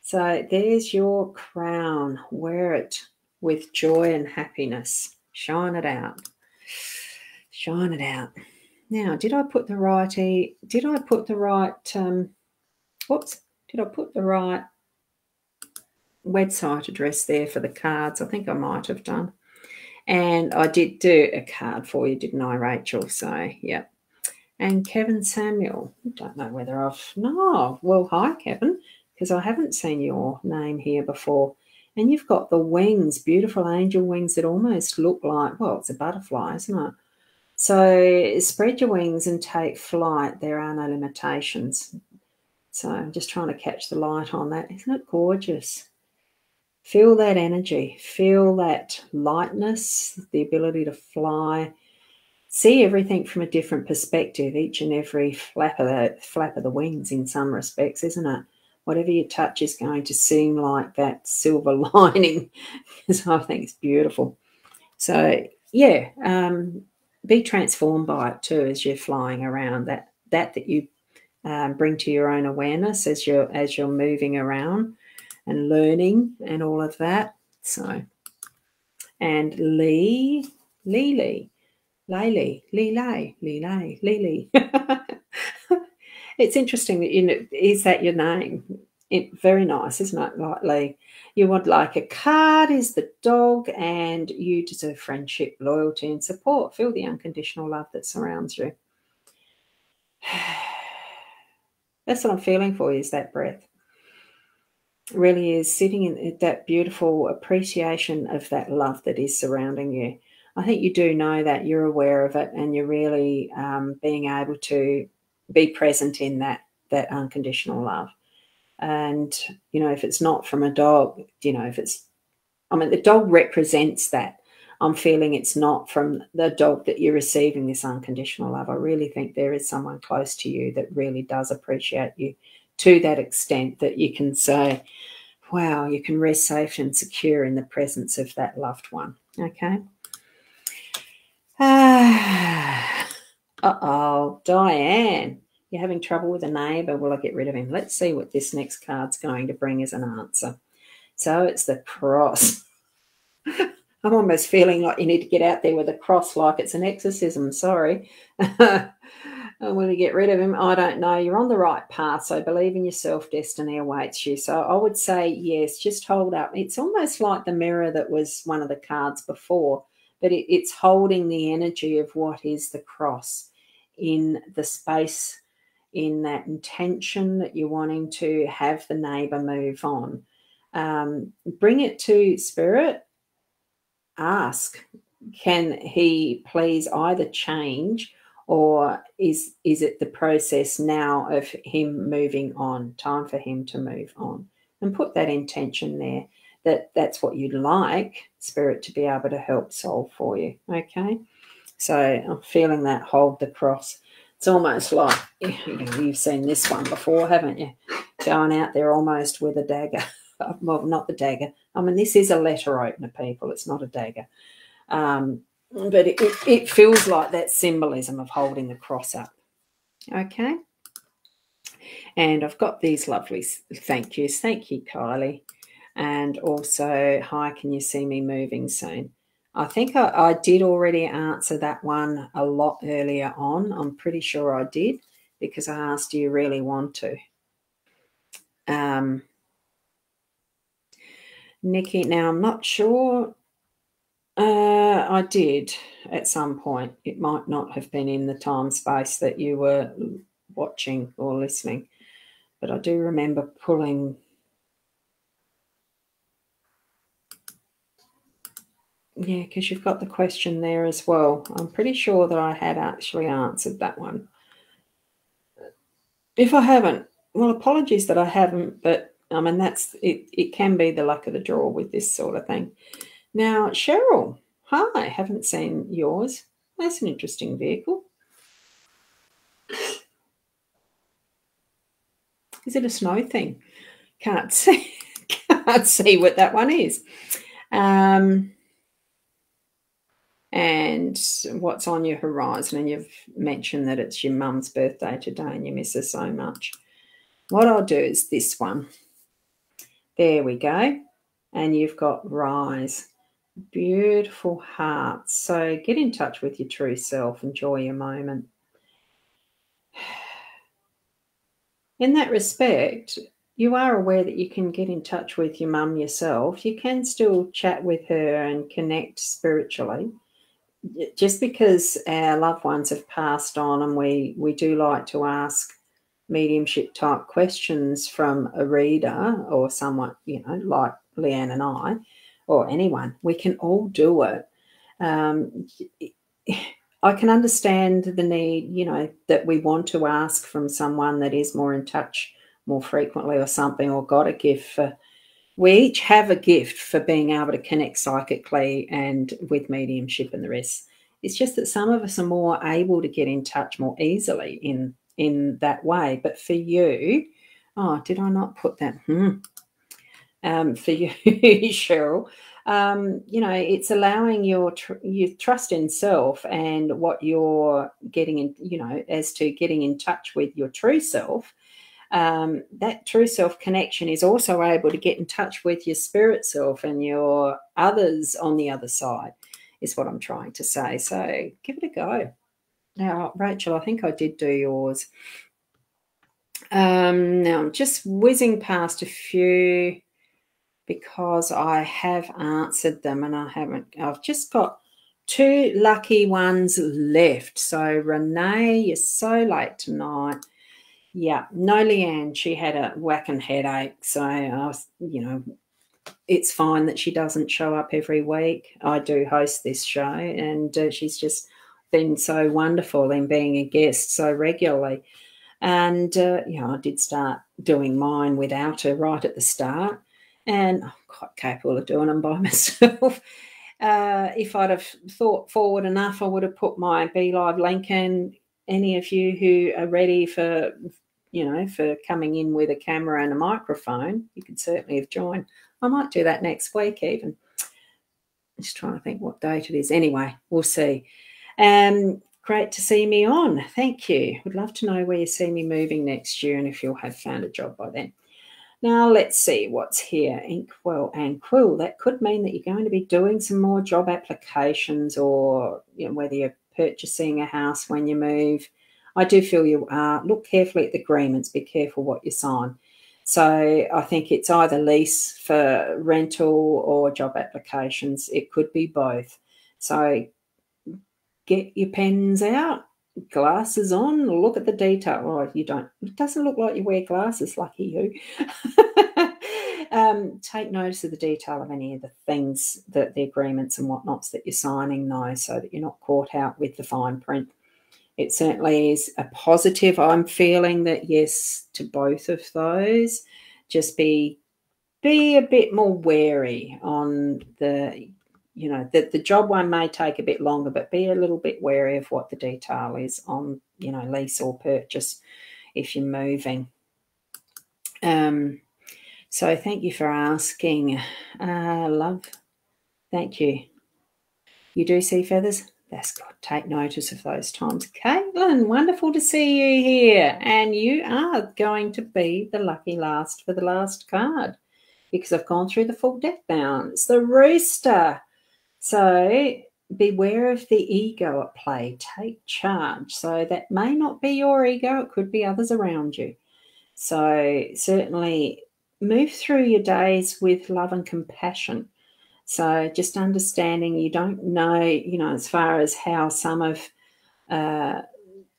So there's your crown. Wear it with joy and happiness. Shine it out. Shine it out. Now, did I put the right website address there for the cards? I think I might have done. And I did do a card for you, didn't I, Rachel? So, yeah. And Kevin Samuel. I don't know whether well, hi, Kevin, because I haven't seen your name here before. And you've got the wings, beautiful angel wings that almost look like, well, it's a butterfly, isn't it? So spread your wings and take flight. There are no limitations. So I'm just trying to catch the light on that. Isn't it gorgeous? Feel that energy. Feel that lightness, the ability to fly. See everything from a different perspective, each and every flap of the wings in some respects, isn't it? Whatever you touch is going to seem like that silver lining, because I think it's beautiful. So, yeah, be transformed by it too as you're flying around. That you bring to your own awareness as you're moving around and learning and all of that. So, and Lily. It's interesting that is that your name? Very nice, isn't it? Like Lee. You would like a card is the dog, and you deserve friendship, loyalty, and support. Feel the unconditional love that surrounds you. That's what I'm feeling for you, is that breath. It really is sitting in that beautiful appreciation of that love that is surrounding you. I think you do know that, you're aware of it, and you're really being able to be present in that unconditional love. And, if it's not from a dog, the dog represents that. I'm feeling it's not from the dog that you're receiving this unconditional love. I really think there is someone close to you that really does appreciate you to that extent that you can say, wow, you can rest safe and secure in the presence of that loved one. Okay. Uh-oh, Diane, you're having trouble with a neighbour. Will I get rid of him? Let's see what this next card's going to bring as an answer. So it's the cross. I'm almost feeling like you need to get out there with a cross like it's an exorcism. Sorry. Will you get rid of him? I don't know. You're on the right path, so believe in yourself. Destiny awaits you. So I would say yes, just hold up. It's almost like the mirror that was one of the cards before, but it's holding the energy of what is the cross in the space, in that intention that you're wanting to have the neighbour move on. Bring it to spirit. Ask, can he please either change, or is it the process now of him moving on, time for him to move on? And put that intention there, that's what you'd like spirit to be able to help solve for you. Okay, so I'm feeling that hold the cross. It's almost like, you've seen this one before, haven't you? Going out there almost with a dagger. Well, not the dagger. I mean, this is a letter opener, people. It's not a dagger. But it feels like that symbolism of holding the cross up. Okay. And I've got these lovely thank yous. Thank you, Kylie. And also, hi, can you see me moving soon? I think I did already answer that one a lot earlier on. I'm pretty sure I did, because I asked, do you really want to? Nikki, now I'm not sure. I did at some point. It might not have been in the time space that you were watching or listening, but I do remember pulling. Yeah, because you've got the question there as well. I'm pretty sure that I had actually answered that one. If I haven't, well, apologies that I haven't, but I mean, that's it. It can be the luck of the draw with this sort of thing. Now, Cheryl, hi, haven't seen yours. That's an interesting vehicle. Is it a snow thing? Can't see. Can't see what that one is. And what's on your horizon? And you've mentioned that it's your mum's birthday today and you miss her so much. What I'll do is this one. There we go. And you've got rise. Beautiful hearts. So get in touch with your true self. Enjoy your moment. In that respect, you are aware that you can get in touch with your mum yourself. You can still chat with her and connect spiritually. Just because our loved ones have passed on, and we do like to ask mediumship type questions from a reader or someone, like Leanne and I, or anyone, we can all do it. I can understand the need, that we want to ask from someone that is more in touch more frequently or something, or got a gift for. We each have a gift for being able to connect psychically and with mediumship and the rest. It's just that some of us are more able to get in touch more easily in that way. But for you, did I not put that? For you, Cheryl, it's allowing your trust in self and what you're getting in, as to getting in touch with your true self. That true self connection is also able to get in touch with your spirit self and your others on the other side, is what I'm trying to say. So give it a go. Now, Rachel, I think I did do yours. Now I'm just whizzing past a few because I have answered them and I haven't. I've just got 2 lucky ones left. So Renee, you're so late tonight. Yeah, no, Leanne, she had a whacking headache. So, it's fine that she doesn't show up every week. I do host this show, and she's just been so wonderful in being a guest so regularly. And, I did start doing mine without her right at the start, and I'm quite capable of doing them by myself. If I'd have thought forward enough, I would have put my Be Live link in. Any of you who are ready for you know, for coming in with a camera and a microphone. You could certainly have joined. I might do that next week even. Just trying to think what date it is. Anyway, we'll see. Great to see me on. Thank you. Would love to know where you see me moving next year and if you'll have found a job by then. Now, let's see what's here. Inkwell and Quill. That could mean that you're going to be doing some more job applications, or you know, whether you're purchasing a house when you move. I do feel you are. Look carefully at the agreements. Be careful what you sign. So I think it's either lease for rental or job applications. It could be both. So get your pens out, glasses on, look at the detail. Oh, you don't. It doesn't look like you wear glasses, lucky you. Take notice of the detail of any of the things, that the agreements and whatnots that you're signing, though, so that you're not caught out with the fine print. It certainly is a positive. I'm feeling that yes to both of those. Just be a bit more wary on the, you know, the job one may take a bit longer, but be a little bit wary of what the detail is on, you know, lease or purchase if you're moving. So thank you for asking. Love, thank you. You do see feathers? That's good. Take notice of those times. Caitlin, wonderful to see you here. And you are going to be the lucky last for the last card, because I've gone through the full deck now. It's the rooster. So beware of the ego at play. Take charge. So that may not be your ego. It could be others around you. So certainly move through your days with love and compassion. So just understanding you don't know, you know, as far as how some of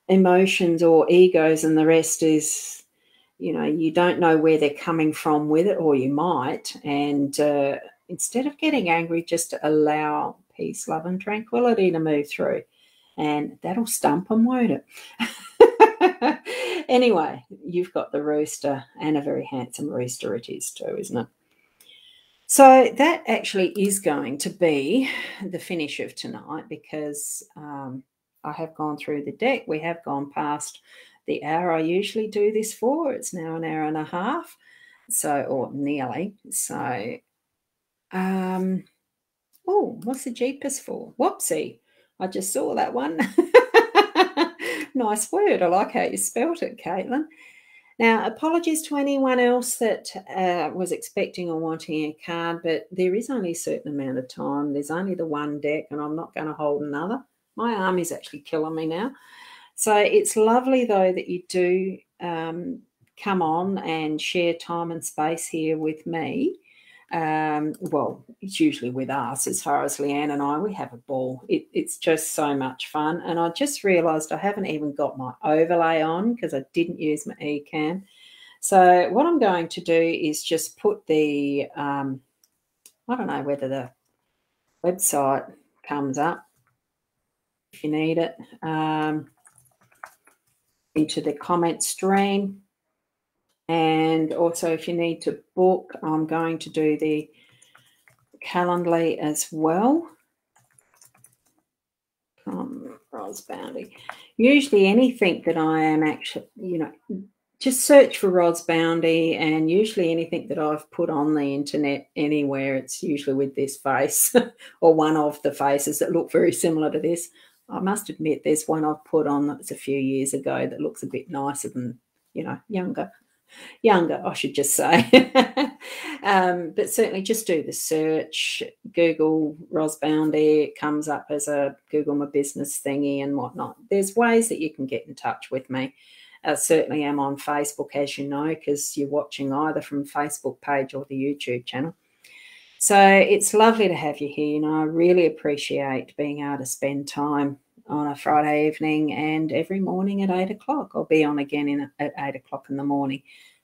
emotions or egos and the rest is, you know, you don't know where they're coming from with it, or you might. And instead of getting angry, just allow peace, love and tranquility to move through. And that'll stump them, won't it? Anyway, you've got the rooster, and a very handsome rooster it is too, isn't it? So that actually is going to be the finish of tonight, because I have gone through the deck. We have gone past the hour I usually do this for. It's now an hour and a half, so, or nearly. So, oh, what's the jeepers for? Whoopsie. I just saw that one. Nice word. I like how you spelt it, Caitlin. Now, apologies to anyone else that was expecting or wanting a card, but there is only a certain amount of time. There's only the one deck, and I'm not going to hold another. My arm is actually killing me now. So it's lovely, though, that you do come on and share time and space here with me. Well, it's usually with us. As far as Leanne and I, we have a ball. It's just so much fun. And I just realised I haven't even got my overlay on because I didn't use my eCam. So what I'm going to do is just put the, I don't know whether the website comes up if you need it, into the comment stream. And also, if you need to book, I'm going to do the Calendly as well. Boundy. Usually anything that I am actually, you know, just search for Boundy, and usually anything that I've put on the internet anywhere, it's usually with this face or one of the faces that look very similar to this. I must admit there's one I've put on that was a few years ago that looks a bit nicer than, you know, younger, I should just say. But certainly just do the search, Google Boundy, it comes up as a Google My Business thingy and whatnot. There's ways that you can get in touch with me. I certainly am on Facebook, as you know, because you're watching either from Facebook page or the YouTube channel. So it's lovely to have you here. You know, I really appreciate being able to spend time on a Friday evening, and every morning at 8 o'clock. I'll be on again at 8 o'clock in the morning.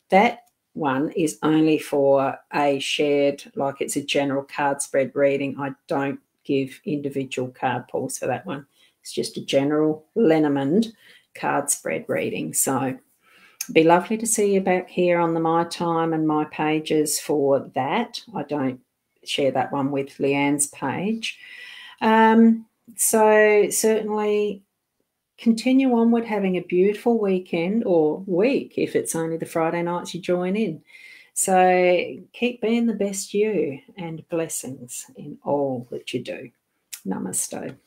That one is only for a shared, like it's a general card spread reading. I don't give individual card pulls for that one. It's just a general Lenormand card spread reading. So it'd be lovely to see you back here on the My Time and my pages for that. I don't share that one with Leanne's page. So certainly continue onward, having a beautiful weekend or week if it's only the Friday nights you join in. So keep being the best you, and blessings in all that you do. Namaste.